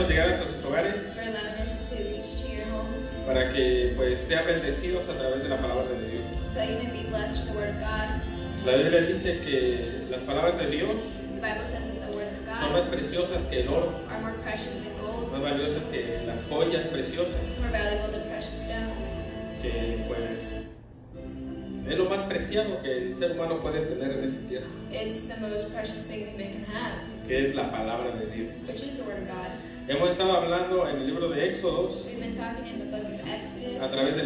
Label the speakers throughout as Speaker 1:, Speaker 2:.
Speaker 1: podamos llegar hasta sus hogares,
Speaker 2: for allowing us to reach to your homes,
Speaker 1: para que pues sean bendecidos a través de la palabra de Dios.
Speaker 2: so that you may be blessed with the word of God.
Speaker 1: La Biblia dice que las palabras de Dios
Speaker 2: The Bible says that the words of
Speaker 1: son más
Speaker 2: God
Speaker 1: preciosas que el oro,
Speaker 2: are more precious than gold,
Speaker 1: más valiosas que las joyas preciosas,
Speaker 2: more valuable than precious stones.
Speaker 1: que pues es lo más preciado que el ser humano puede tener en esta tierra,
Speaker 2: It's the most precious thing that man can have,
Speaker 1: que es la palabra de Dios.
Speaker 2: which is the word of God.
Speaker 1: Hemos estado hablando en el libro de Éxodos,
Speaker 2: We've been talking in the book of Exodus,
Speaker 1: a través de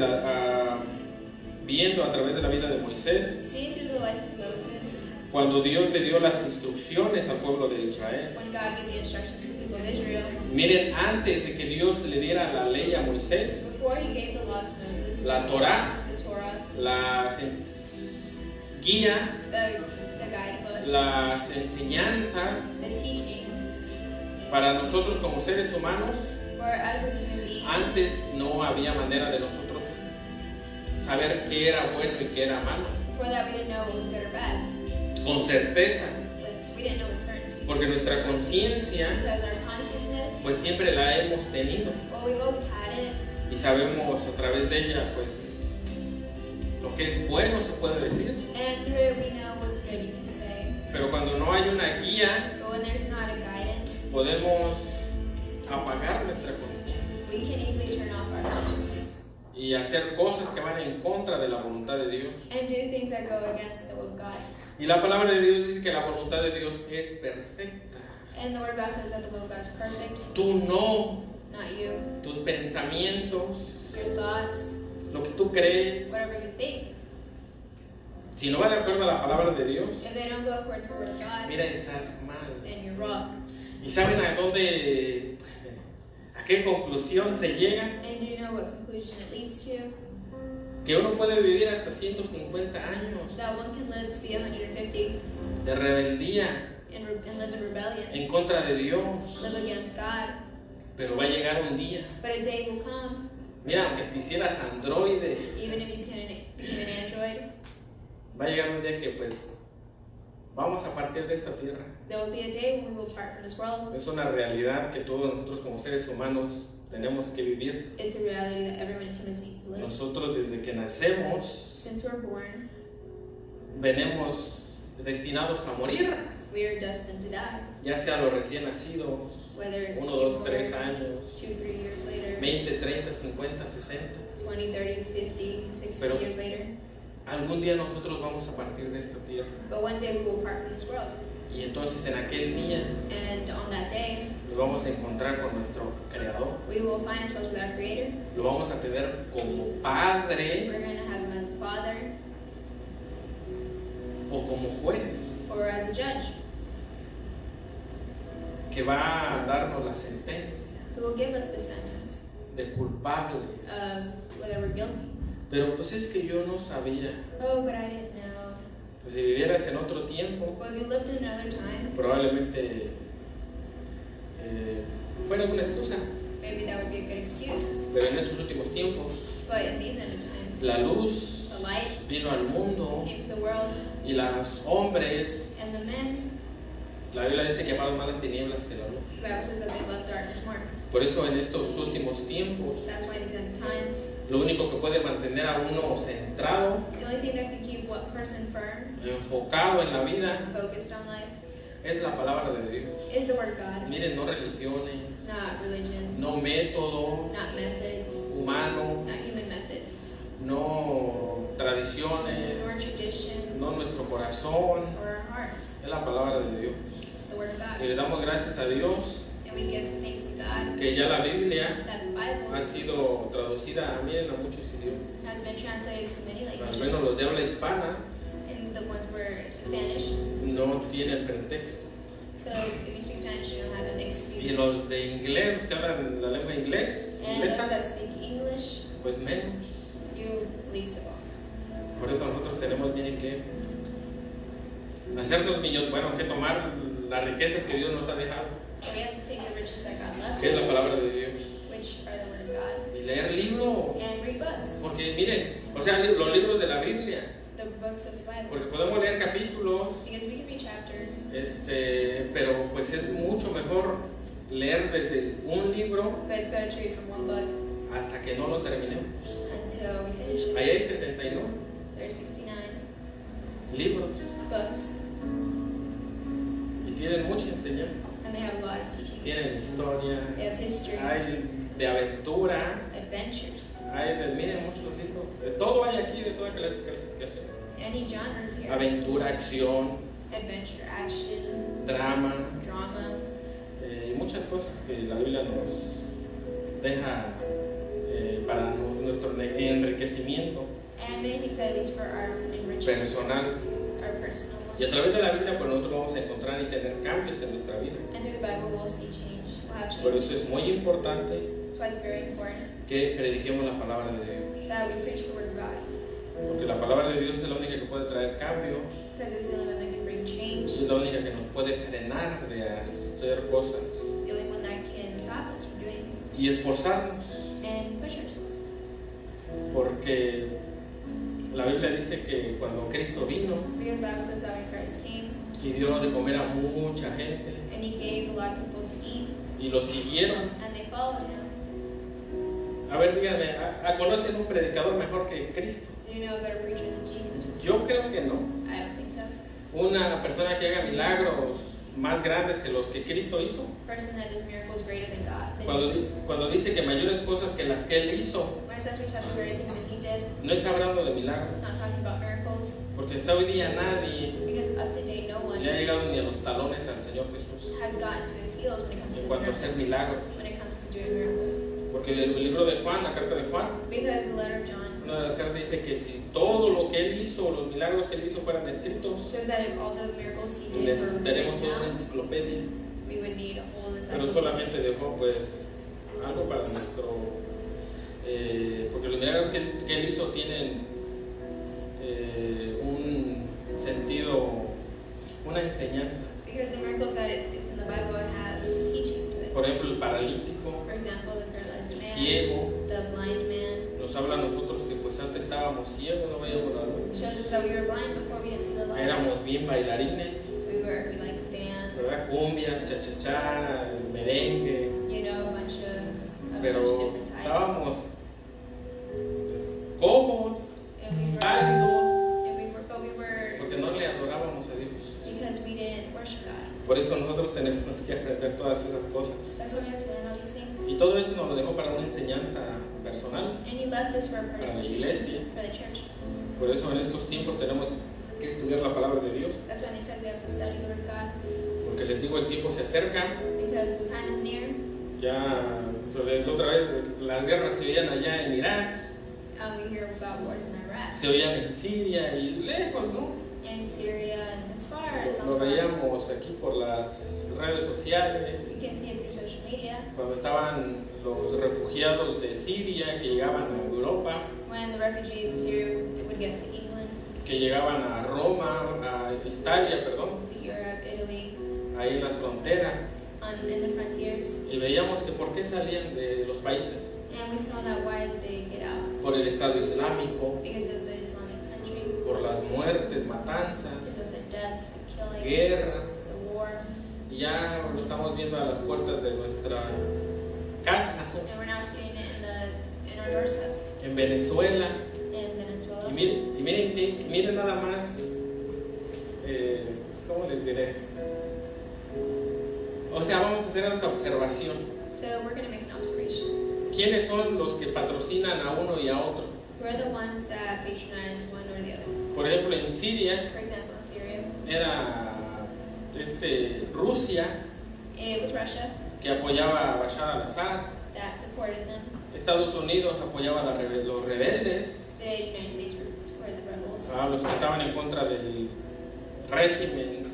Speaker 1: viendo a través de la vida de Moisés,
Speaker 2: seeing through the life of Moses,
Speaker 1: cuando Dios le dio las instrucciones al pueblo de Israel.
Speaker 2: when God gave the instructions to the people of Israel.
Speaker 1: Miren, antes de que Dios le diera la ley a Moisés,
Speaker 2: Before he gave the laws to Moses,
Speaker 1: la Torá,
Speaker 2: the Torah,
Speaker 1: las guía,
Speaker 2: the guidebook,
Speaker 1: las enseñanzas
Speaker 2: the teachings,
Speaker 1: para nosotros como seres humanos,
Speaker 2: for us as human beings,
Speaker 1: antes no había manera de nosotros saber qué era bueno y qué era malo,
Speaker 2: before that we didn't know what was good or bad,
Speaker 1: con certeza,
Speaker 2: but we didn't know with certainty,
Speaker 1: porque nuestra conciencia
Speaker 2: because our consciousness,
Speaker 1: pues siempre la hemos tenido
Speaker 2: well, we've always had it,
Speaker 1: y sabemos a través de ella pues lo que es bueno, se puede decir,
Speaker 2: and through it we know what's good, you can say,
Speaker 1: pero cuando no hay una guía
Speaker 2: but when there's not a guidance,
Speaker 1: podemos apagar nuestra conciencia
Speaker 2: we can easily turn off our consciousness
Speaker 1: y hacer cosas que van en contra de la voluntad de Dios.
Speaker 2: and do things that go against the will of God.
Speaker 1: Y la palabra de Dios dice que la voluntad de Dios es perfecta.
Speaker 2: And the word of God says that the will of God is perfect,
Speaker 1: Tú no,
Speaker 2: not you,
Speaker 1: tus pensamientos,
Speaker 2: your thoughts,
Speaker 1: lo que tú crees,
Speaker 2: whatever you think.
Speaker 1: si no va de acuerdo a la palabra de Dios,
Speaker 2: If they don't go according to the word of God,
Speaker 1: mira, estás mal.
Speaker 2: then you're wrong.
Speaker 1: ¿Y saben a dónde, a qué conclusión se llega?
Speaker 2: And do you know what conclusion it leads to?
Speaker 1: Que uno puede vivir hasta 150 años
Speaker 2: That one can live to be 150
Speaker 1: de rebeldía
Speaker 2: and live in rebellion,
Speaker 1: en contra de Dios,
Speaker 2: live against God.
Speaker 1: pero va a llegar un día.
Speaker 2: But a day will come,
Speaker 1: Mira, aunque te hicieras androide,
Speaker 2: even if you become an android,
Speaker 1: va a llegar un día que pues vamos a partir de esta tierra.
Speaker 2: there will be a day when we will part from this world.
Speaker 1: Es una realidad que todos nosotros como seres humanos tenemos que vivir.
Speaker 2: It's a reality that everyone is human needs to live.
Speaker 1: Nosotros desde que nacemos
Speaker 2: Since we're born,
Speaker 1: venimos destinados a morir,
Speaker 2: we are destined to die.
Speaker 1: ya sea los recién nacidos,
Speaker 2: Whether it's
Speaker 1: 1, 2,
Speaker 2: you
Speaker 1: 3
Speaker 2: born
Speaker 1: años,
Speaker 2: 2, 3 years later,
Speaker 1: 20, 30, 50, 60.
Speaker 2: 20, 30, 50, 60
Speaker 1: Pero-
Speaker 2: years later.
Speaker 1: Algún día nosotros vamos a partir de esta tierra.
Speaker 2: But one day we will part from this world.
Speaker 1: Y entonces en aquel día
Speaker 2: And on that day,
Speaker 1: nos vamos a encontrar con nuestro Creador.
Speaker 2: we will find ourselves with our Creator.
Speaker 1: Lo vamos a tener como Padre
Speaker 2: We're going to have Him as a Father
Speaker 1: o como juez,
Speaker 2: or as a Judge
Speaker 1: que va a darnos la sentencia
Speaker 2: who will give us the sentence
Speaker 1: de culpables.
Speaker 2: of whether we're guilty.
Speaker 1: Pero pues es que yo no sabía.
Speaker 2: Oh, but I didn't know.
Speaker 1: Pues si vivieras en otro tiempo,
Speaker 2: Well, if you lived in another time,
Speaker 1: probablemente fuera una excusa.
Speaker 2: maybe that would be a good excuse.
Speaker 1: Pero en estos últimos tiempos,
Speaker 2: But in these end of times,
Speaker 1: la luz
Speaker 2: the light
Speaker 1: vino al mundo
Speaker 2: came to the world,
Speaker 1: y los hombres,
Speaker 2: and the men,
Speaker 1: la Biblia dice que amaron más las tinieblas que la luz.
Speaker 2: the Bible says that they loved darkness more.
Speaker 1: Por eso en estos últimos tiempos,
Speaker 2: That's why in these end of times,
Speaker 1: lo único que puede mantener a uno centrado,
Speaker 2: the only thing that can keep one person firm,
Speaker 1: enfocado en la vida,
Speaker 2: focused on life,
Speaker 1: es la palabra de Dios.
Speaker 2: is the Word of God,
Speaker 1: Miren, no religiones,
Speaker 2: not religions,
Speaker 1: no método
Speaker 2: not methods,
Speaker 1: humano,
Speaker 2: not human methods,
Speaker 1: no tradiciones,
Speaker 2: nor traditions,
Speaker 1: no nuestro corazón,
Speaker 2: or our hearts.
Speaker 1: es la palabra de Dios.
Speaker 2: It's the Word of God.
Speaker 1: Y le damos gracias a Dios
Speaker 2: And we give thanks to God
Speaker 1: que ya la Biblia
Speaker 2: that the Bible
Speaker 1: ha sido traducida, miren, a muchos idiomas,
Speaker 2: has been translated to many
Speaker 1: al menos
Speaker 2: languages,
Speaker 1: los de habla hispana
Speaker 2: and the ones were Spanish.
Speaker 1: no tienen pretexto.
Speaker 2: So if you speak Spanish, you don't have an
Speaker 1: Y
Speaker 2: excuse.
Speaker 1: los de inglés, los que hablan la lengua
Speaker 2: And those
Speaker 1: inglesa,
Speaker 2: that speak English,
Speaker 1: pues menos.
Speaker 2: you least of all.
Speaker 1: Por eso nosotros tenemos bien que hacernos millones, bueno, que tomar las riquezas que Dios nos ha dejado,
Speaker 2: So we have to take the riches that God left
Speaker 1: que es la
Speaker 2: us,
Speaker 1: palabra de Dios,
Speaker 2: which are the Word of God,
Speaker 1: y leer libros.
Speaker 2: and read books,
Speaker 1: Porque miren, o sea, los libros de la Biblia,
Speaker 2: the books of the Bible.
Speaker 1: porque podemos leer capítulos,
Speaker 2: Because we can read chapters,
Speaker 1: pero pues es mucho mejor leer desde un libro
Speaker 2: but it's better to read from one book
Speaker 1: hasta que no lo terminemos.
Speaker 2: until we finish it.
Speaker 1: Ahí hay 69
Speaker 2: There's 69
Speaker 1: libros
Speaker 2: books,
Speaker 1: y tienen mucha enseñanza.
Speaker 2: and they have a lot of teachings.
Speaker 1: Tienen historia,
Speaker 2: They have history,
Speaker 1: hay de aventura,
Speaker 2: adventures,
Speaker 1: hay de, miren, muchos libros. De todo hay aquí, de toda clasificación.
Speaker 2: any genres here.
Speaker 1: Aventura, acción,
Speaker 2: Adventure, action,
Speaker 1: drama,
Speaker 2: drama,
Speaker 1: y muchas cosas que la Biblia nos deja para nuestro enriquecimiento
Speaker 2: and many things that is for our enrichment,
Speaker 1: personal.
Speaker 2: our personal
Speaker 1: Y a
Speaker 2: one.
Speaker 1: través de la Biblia, pues nosotros vamos a encontrar y tener cambios en nuestra vida.
Speaker 2: And through the Bible, we'll see change. We'll have
Speaker 1: Por
Speaker 2: change.
Speaker 1: eso es muy importante
Speaker 2: That's why it's very important
Speaker 1: que prediquemos la palabra de Dios.
Speaker 2: that we preach the Word of God,
Speaker 1: Porque la palabra de Dios es la única que puede traer cambios,
Speaker 2: because it's the only one that can bring change,
Speaker 1: es la única que nos puede frenar de hacer cosas
Speaker 2: the only one that can stop us from doing things
Speaker 1: y esforzarnos.
Speaker 2: and push ourselves.
Speaker 1: Porque la Biblia dice que cuando Cristo vino
Speaker 2: Because the Bible says that when Christ came
Speaker 1: y dio de comer a mucha gente
Speaker 2: and He gave a lot of people to eat,
Speaker 1: y lo siguieron.
Speaker 2: and they followed Him.
Speaker 1: A ver, díganme, ¿conocen un predicador mejor que Cristo?
Speaker 2: Do you know a better preacher than Jesus?
Speaker 1: Yo creo que no.
Speaker 2: I don't think so.
Speaker 1: Una persona que haga milagros más grandes que los que Cristo hizo.
Speaker 2: A person that does miracles greater than God, than
Speaker 1: Cuando,
Speaker 2: Jesus.
Speaker 1: cuando dice que mayores cosas que las que Él hizo,
Speaker 2: When it says we shall do greater things than He did,
Speaker 1: no está hablando de milagros.
Speaker 2: it's not talking about miracles,
Speaker 1: Porque hasta hoy día nadie
Speaker 2: because up to date, no one
Speaker 1: le ha llegado ni a los talones al Señor Jesús
Speaker 2: has gotten to His heels when it comes
Speaker 1: en
Speaker 2: to
Speaker 1: cuanto a hacer
Speaker 2: miracles.
Speaker 1: milagros.
Speaker 2: When it comes to doing miracles.
Speaker 1: Porque el libro de Juan, la carta de Juan,
Speaker 2: Because the letter of John
Speaker 1: una de las cartas dice que si todo lo que Él hizo, los milagros que Él hizo fueran escritos,
Speaker 2: says that if all the miracles He did were
Speaker 1: necesitaríamos
Speaker 2: written
Speaker 1: toda una
Speaker 2: down,
Speaker 1: enciclopedia.
Speaker 2: we would need a whole
Speaker 1: Pero
Speaker 2: encyclopedia.
Speaker 1: solamente dejó pues algo para nuestro porque los milagros que él hizo tienen un sentido, una enseñanza.
Speaker 2: Because the miracles that it's in the Bible, it has a teaching to it.
Speaker 1: Por ejemplo, el paralítico,
Speaker 2: For example, the paralyzed
Speaker 1: el
Speaker 2: man,
Speaker 1: ciego,
Speaker 2: the blind man,
Speaker 1: nos habla a nosotros que pues antes estábamos ciegos, no veíamos la luz,
Speaker 2: shows us that we were blind before we didn't see the light.
Speaker 1: éramos bien bailarines,
Speaker 2: We liked to dance,
Speaker 1: ¿verdad? Cumbias, cha-cha-cha, merengue,
Speaker 2: you know, a bunch of
Speaker 1: pero
Speaker 2: different types.
Speaker 1: estábamos pues, cojos,
Speaker 2: And we were,
Speaker 1: pálidos,
Speaker 2: but we were
Speaker 1: porque no le adorábamos a Dios.
Speaker 2: because we didn't worship God.
Speaker 1: Por eso nosotros tenemos que aprender todas esas cosas.
Speaker 2: That's why we have to learn all these things.
Speaker 1: Y todo eso nos lo dejó para una enseñanza personal.
Speaker 2: And He left this for a personal
Speaker 1: la
Speaker 2: teaching
Speaker 1: iglesia.
Speaker 2: for the church.
Speaker 1: Por eso en estos tiempos tenemos que estudiar la palabra de Dios.
Speaker 2: That's when He says we have to study the Word of God,
Speaker 1: Porque les digo, el tiempo se acerca.
Speaker 2: because the time is near.
Speaker 1: Ya, la otra vez, las guerras se oían allá en Irak,
Speaker 2: We hear about wars in Iraq,
Speaker 1: se oían en Siria y lejos, ¿no?
Speaker 2: in Syria, and it's far. It's not
Speaker 1: Lo
Speaker 2: far.
Speaker 1: veíamos aquí por las redes sociales.
Speaker 2: You can see it through social media.
Speaker 1: Cuando estaban los refugiados de Siria que llegaban a Europa,
Speaker 2: When the refugees of Syria would get to England,
Speaker 1: que llegaban a Roma, a Italia, perdón,
Speaker 2: to Europe, Italy,
Speaker 1: ahí en las fronteras,
Speaker 2: in the frontiers,
Speaker 1: y veíamos que por qué salían de los países,
Speaker 2: and we saw that why did they get out?
Speaker 1: por el Estado Islámico,
Speaker 2: Because of the Islamic country,
Speaker 1: por las muertes, matanzas,
Speaker 2: because of the deaths, the killing,
Speaker 1: guerra,
Speaker 2: the war,
Speaker 1: y ya lo estamos viendo a las puertas de nuestra casa,
Speaker 2: and we're now seeing it in our doorsteps
Speaker 1: en Venezuela,
Speaker 2: in Venezuela.
Speaker 1: y miren nada más, ¿cómo les diré? O sea, vamos a hacer esta observación.
Speaker 2: So we're going to make an observation.
Speaker 1: ¿Quiénes son los que patrocinan a uno y a otro?
Speaker 2: Who are the ones that patronize one or the other?
Speaker 1: Por ejemplo, en Siria
Speaker 2: For example, in Syria,
Speaker 1: era Rusia
Speaker 2: it was Russia
Speaker 1: que apoyaba a Bashar al-Assad,
Speaker 2: that supported them.
Speaker 1: Estados Unidos apoyaba a los rebeldes,
Speaker 2: The United States supported the rebels.
Speaker 1: a los que estaban en contra del régimen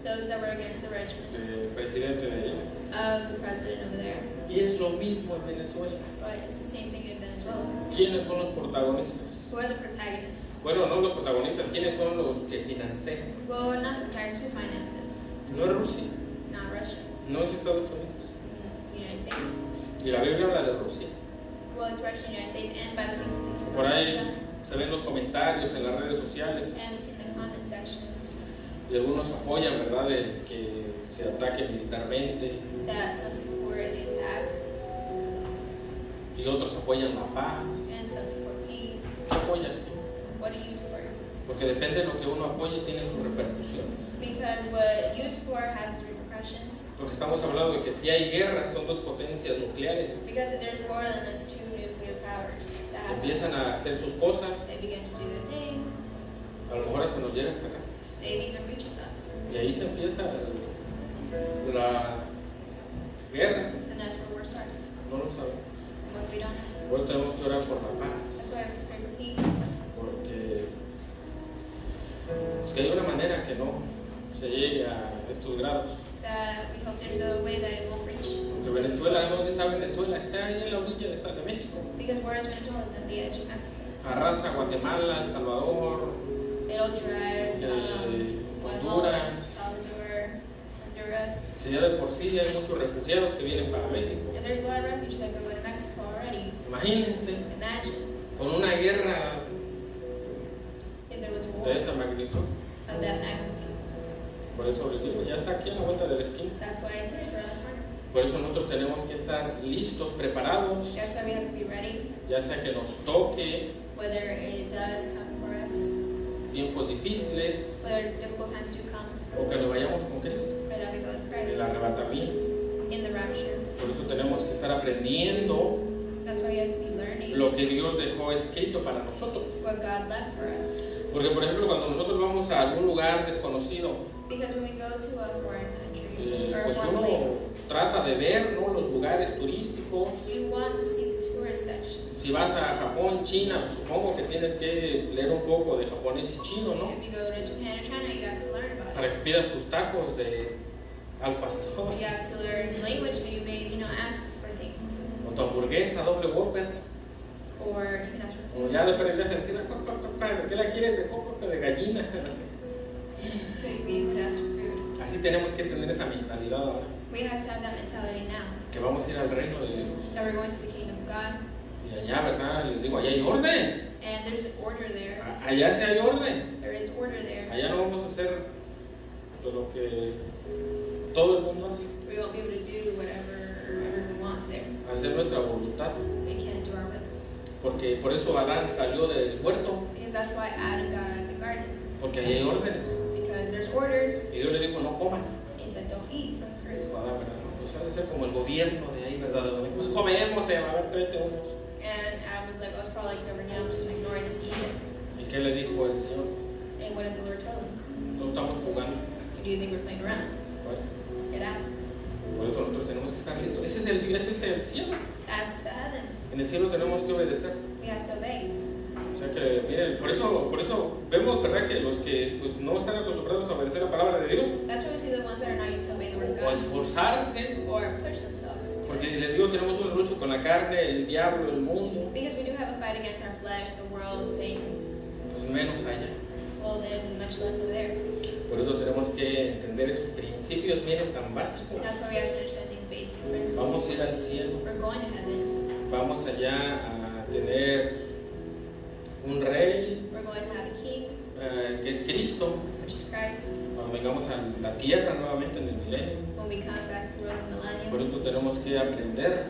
Speaker 2: Those that were against the regiment
Speaker 1: del presidente de allá.
Speaker 2: of the president over there.
Speaker 1: Y es lo mismo en Venezuela.
Speaker 2: But it's the same thing in Venezuela.
Speaker 1: ¿Quiénes son los protagonistas?
Speaker 2: Who are the protagonists?
Speaker 1: Bueno, no los protagonistas, ¿quiénes son los que financian?
Speaker 2: Well, not the protagonists who finance it.
Speaker 1: No es Rusia,
Speaker 2: Not Russia.
Speaker 1: no es Estados Unidos.
Speaker 2: United States.
Speaker 1: Y la Biblia habla de Rusia.
Speaker 2: Well, it's Russia, United States, and by the same speaks
Speaker 1: Por
Speaker 2: about
Speaker 1: ahí
Speaker 2: Russia.
Speaker 1: se ven los comentarios en las redes sociales
Speaker 2: And it's in the comment sections.
Speaker 1: y algunos apoyan, ¿verdad?, el que se ataque militarmente
Speaker 2: that some support the attack
Speaker 1: y otros apoyan la paz.
Speaker 2: and some support peace.
Speaker 1: ¿Qué apoyas tú?
Speaker 2: What do you support?
Speaker 1: Porque depende de lo que uno apoye, tiene sus repercusiones.
Speaker 2: Because what you support has repercussions.
Speaker 1: Porque estamos hablando de que si hay guerra, son dos potencias nucleares.
Speaker 2: Because if there's more than just two nuclear powers that
Speaker 1: Se
Speaker 2: happen,
Speaker 1: empiezan a hacer sus cosas,
Speaker 2: they begin to do their things,
Speaker 1: a lo mejor se nos llega hasta acá.
Speaker 2: it even reaches us.
Speaker 1: Y ahí se empieza la guerra.
Speaker 2: And that's where war starts.
Speaker 1: No lo sabemos.
Speaker 2: What if we don't have it?
Speaker 1: Por eso tenemos que orar por la paz.
Speaker 2: That's why I have to pray for peace.
Speaker 1: Porque es que hay una manera que no se llegue a estos grados.
Speaker 2: That we hope there's a way that it won't reach.
Speaker 1: Porque Venezuela, ¿dónde está Venezuela? Está ahí en la orilla de México.
Speaker 2: Because where is Venezuela? It's on the edge of Mexico.
Speaker 1: Arrasa Guatemala, El Salvador,
Speaker 2: It'll drag Guatemala,
Speaker 1: Honduras.
Speaker 2: Salvador, Honduras.
Speaker 1: Si ya de por sí hay muchos refugiados que vienen para México.
Speaker 2: And there's a lot of refugees that go to Mexico already.
Speaker 1: Imagínense,
Speaker 2: Imagine
Speaker 1: con una guerra
Speaker 2: if there was a war
Speaker 1: de esa magnitud.
Speaker 2: of that magnitude.
Speaker 1: Por eso les digo, ya está aquí a la vuelta de la esquina.
Speaker 2: That's why it's here, it's around the corner.
Speaker 1: Por eso nosotros tenemos que estar listos, preparados,
Speaker 2: That's why we have to be ready,
Speaker 1: ya sea que nos toque
Speaker 2: whether it does come for us,
Speaker 1: tiempos difíciles
Speaker 2: whether difficult times do come,
Speaker 1: o que nos vayamos con Cristo,
Speaker 2: or that we go with
Speaker 1: el
Speaker 2: Christ
Speaker 1: arrebatamiento.
Speaker 2: in the rapture.
Speaker 1: Por eso tenemos que estar aprendiendo
Speaker 2: That's why we have to be learning
Speaker 1: lo que Dios dejó escrito para nosotros.
Speaker 2: what God left for us.
Speaker 1: Porque, por ejemplo, cuando nosotros vamos a algún lugar desconocido,
Speaker 2: Because when we go to a foreign country or a
Speaker 1: pues
Speaker 2: foreign
Speaker 1: uno
Speaker 2: place,
Speaker 1: trata de ver, ¿no?, los lugares turísticos.
Speaker 2: you want to see the tourist section.
Speaker 1: Si vas a Japón, China, pues supongo que tienes que leer un poco de japonés y chino, ¿no?
Speaker 2: If you go to Japan or China, you have to learn about
Speaker 1: Para
Speaker 2: it.
Speaker 1: que pidas tus tacos de al pastor,
Speaker 2: You have to learn language so you may, ask for things.
Speaker 1: o tu hamburguesa doble Whopper,
Speaker 2: Or you can ask for
Speaker 1: o
Speaker 2: food.
Speaker 1: ya le aprendes a decir, ¿de qué la quieres? ¿De coco o de gallina?
Speaker 2: So you can ask for food.
Speaker 1: Así tenemos que tener esa mentalidad ahora,
Speaker 2: We have to have that mentality now.
Speaker 1: que vamos a ir al reino de Dios.
Speaker 2: That we're going to the kingdom of God.
Speaker 1: Y allá, ¿verdad? Les digo, allá hay orden.
Speaker 2: And there's order there.
Speaker 1: Allá sí hay orden.
Speaker 2: There is order there.
Speaker 1: Allá no vamos a hacer pues, lo que todo el mundo hace.
Speaker 2: We won't be able to do whatever everyone wants there.
Speaker 1: Hacer nuestra voluntad.
Speaker 2: We can't do our will.
Speaker 1: Porque por eso Adán salió del huerto.
Speaker 2: Because that's why Adam got out of the garden.
Speaker 1: Porque ahí hay órdenes.
Speaker 2: Because there's orders.
Speaker 1: Y Dios le dijo, no comas.
Speaker 2: He said, don't eat from
Speaker 1: Y
Speaker 2: fruit.
Speaker 1: dijo Adán, ¿verdad? Pues ha de ser como el gobierno de ahí, ¿verdad? De donde, pues comemos, a ver, tráete unos.
Speaker 2: And Adam was like, oh, it's probably like government. I'm just going to ignore it and eat it.
Speaker 1: ¿Y qué le dijo el Señor?
Speaker 2: And what did the Lord tell him?
Speaker 1: No estamos jugando.
Speaker 2: Do you think we're playing around?
Speaker 1: Bueno,
Speaker 2: Get out.
Speaker 1: por eso nosotros tenemos que estar listos. Ese es el cielo.
Speaker 2: That's the heaven.
Speaker 1: En el cielo tenemos que obedecer.
Speaker 2: We have to obey.
Speaker 1: O sea que, miren, por eso vemos, ¿verdad?, que los que pues, no están acostumbrados a obedecer la palabra de Dios
Speaker 2: That's why we see the ones that are not used to obey the word of
Speaker 1: o a
Speaker 2: God.
Speaker 1: esforzarse,
Speaker 2: Or push themselves to do
Speaker 1: porque
Speaker 2: it.
Speaker 1: les digo, tenemos una lucha con la carne, el diablo, el mundo,
Speaker 2: Because we do have a fight against our flesh, the world, Satan.
Speaker 1: pues menos allá.
Speaker 2: Well, then much less over there.
Speaker 1: Por eso tenemos que entender esos principios, miren, tan básicos.
Speaker 2: That's why we have to understand these basic principles.
Speaker 1: Vamos a ir al cielo,
Speaker 2: We're going to heaven.
Speaker 1: vamos allá a tener un rey
Speaker 2: We're going to have a king,
Speaker 1: que es Cristo,
Speaker 2: which is Christ.
Speaker 1: cuando vengamos a la tierra nuevamente en el milenio.
Speaker 2: When we come back to the world in the
Speaker 1: Por
Speaker 2: millennium.
Speaker 1: eso tenemos que aprender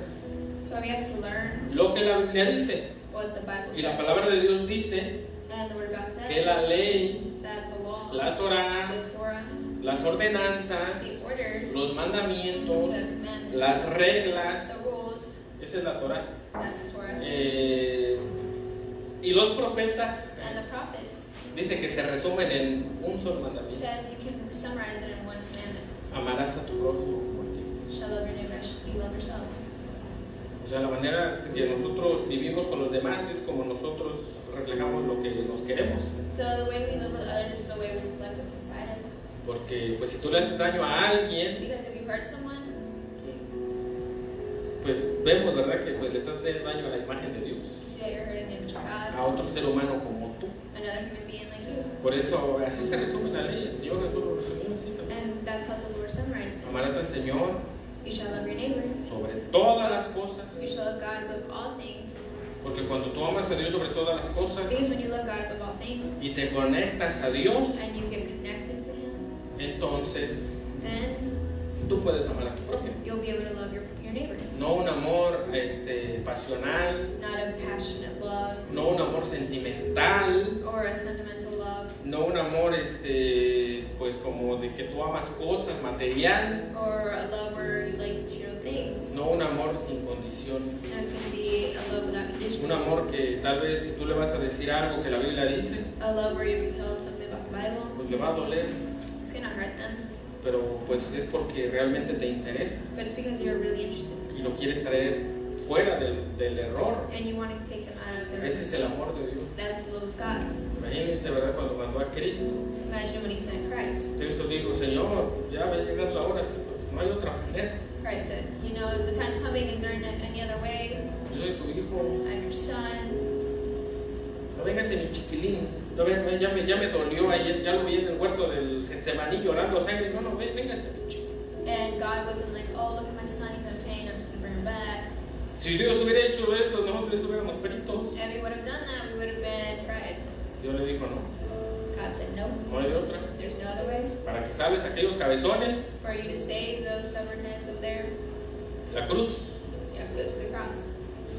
Speaker 2: So we have to learn
Speaker 1: lo que la Biblia dice.
Speaker 2: what the Bible
Speaker 1: Y la
Speaker 2: says.
Speaker 1: palabra de Dios dice
Speaker 2: And the word of God
Speaker 1: que la
Speaker 2: says
Speaker 1: ley,
Speaker 2: that the law,
Speaker 1: la Torah,
Speaker 2: the Torah,
Speaker 1: las ordenanzas,
Speaker 2: the orders,
Speaker 1: los mandamientos,
Speaker 2: the commandments,
Speaker 1: las reglas,
Speaker 2: the rules,
Speaker 1: esa es la Torah.
Speaker 2: that's the Torah.
Speaker 1: Y los profetas,
Speaker 2: And the prophets
Speaker 1: dice que se resumen en un solo mandamiento.
Speaker 2: says you can summarize it in one commandment.
Speaker 1: Amarás a tu prójimo como a ti mismo.
Speaker 2: You shall love your neighbor as you love yourself.
Speaker 1: O sea, la manera que nosotros vivimos con los demás es como nosotros reflejamos lo que nos queremos.
Speaker 2: So the way we live with others is the way we reflect what's inside us.
Speaker 1: Porque pues si tú le haces daño a alguien,
Speaker 2: Because if you hurt someone,
Speaker 1: pues vemos, ¿verdad?, que pues le estás haciendo daño a la imagen de Dios,
Speaker 2: you see that you're hurting the image of
Speaker 1: a
Speaker 2: God,
Speaker 1: otro ser humano como tú.
Speaker 2: another human being like you.
Speaker 1: Por eso así se resume la ley. El Señor Jesús lo resumió así también.
Speaker 2: And that's how the Lord summarized it.
Speaker 1: Amarás al Señor
Speaker 2: You shall love your neighbor.
Speaker 1: sobre todas las cosas.
Speaker 2: You shall love God above all things.
Speaker 1: Porque cuando tú amas a Dios sobre todas las cosas
Speaker 2: Because when you love God above all things,
Speaker 1: y te conectas a Dios,
Speaker 2: and you get connected to Him,
Speaker 1: entonces
Speaker 2: then
Speaker 1: puedes amar a tu prójimo.
Speaker 2: you'll be able to love your neighbor.
Speaker 1: No un amor pasional,
Speaker 2: Not a passionate love
Speaker 1: no un amor sentimental,
Speaker 2: or a sentimental love
Speaker 1: no un amor pues como de que tú amas cosas, material,
Speaker 2: or a love where you like material things.
Speaker 1: no un amor sin condición.
Speaker 2: No, it's going to be a love without conditions.
Speaker 1: Un amor que tal vez si tú le vas a decir algo que la Biblia dice,
Speaker 2: A love where if you tell them something about the Bible,
Speaker 1: pues le va a doler,
Speaker 2: it's going to hurt them.
Speaker 1: pero pues es porque realmente te interesa
Speaker 2: But it's because you're really interested
Speaker 1: y lo quieres traer fuera del error.
Speaker 2: and you want to take them out of their
Speaker 1: Ese es el amor de Dios.
Speaker 2: That's the love of God.
Speaker 1: Imagínense, ¿verdad? Cuando mandó a Cristo,
Speaker 2: Imagine when he sent Christ.
Speaker 1: Cristo dijo, Señor, ya va a llegar la hora, no hay otra manera.
Speaker 2: Christ said, you know, the time's coming, is there any other way?
Speaker 1: Yo soy tu hijo,
Speaker 2: I'm your son.
Speaker 1: no vengas en mi chiquilín. No, ya me dolió ayer, ya lo vi en el huerto del Getsemaní llorando sangre. No, véngase mi chico.
Speaker 2: And God wasn't like, oh, look at my son, he's in pain, I'm just going to bring him back.
Speaker 1: Si Dios hubiera hecho eso, nosotros estuviéramos fritos.
Speaker 2: And if we would have done that, we would have been fried.
Speaker 1: Dios le dijo, no,
Speaker 2: God said, no,
Speaker 1: no hay de otra.
Speaker 2: there's no other way.
Speaker 1: Para que salves a aquellos cabezones,
Speaker 2: For you to save those stubborn heads over there,
Speaker 1: la cruz.
Speaker 2: you have to go to the cross.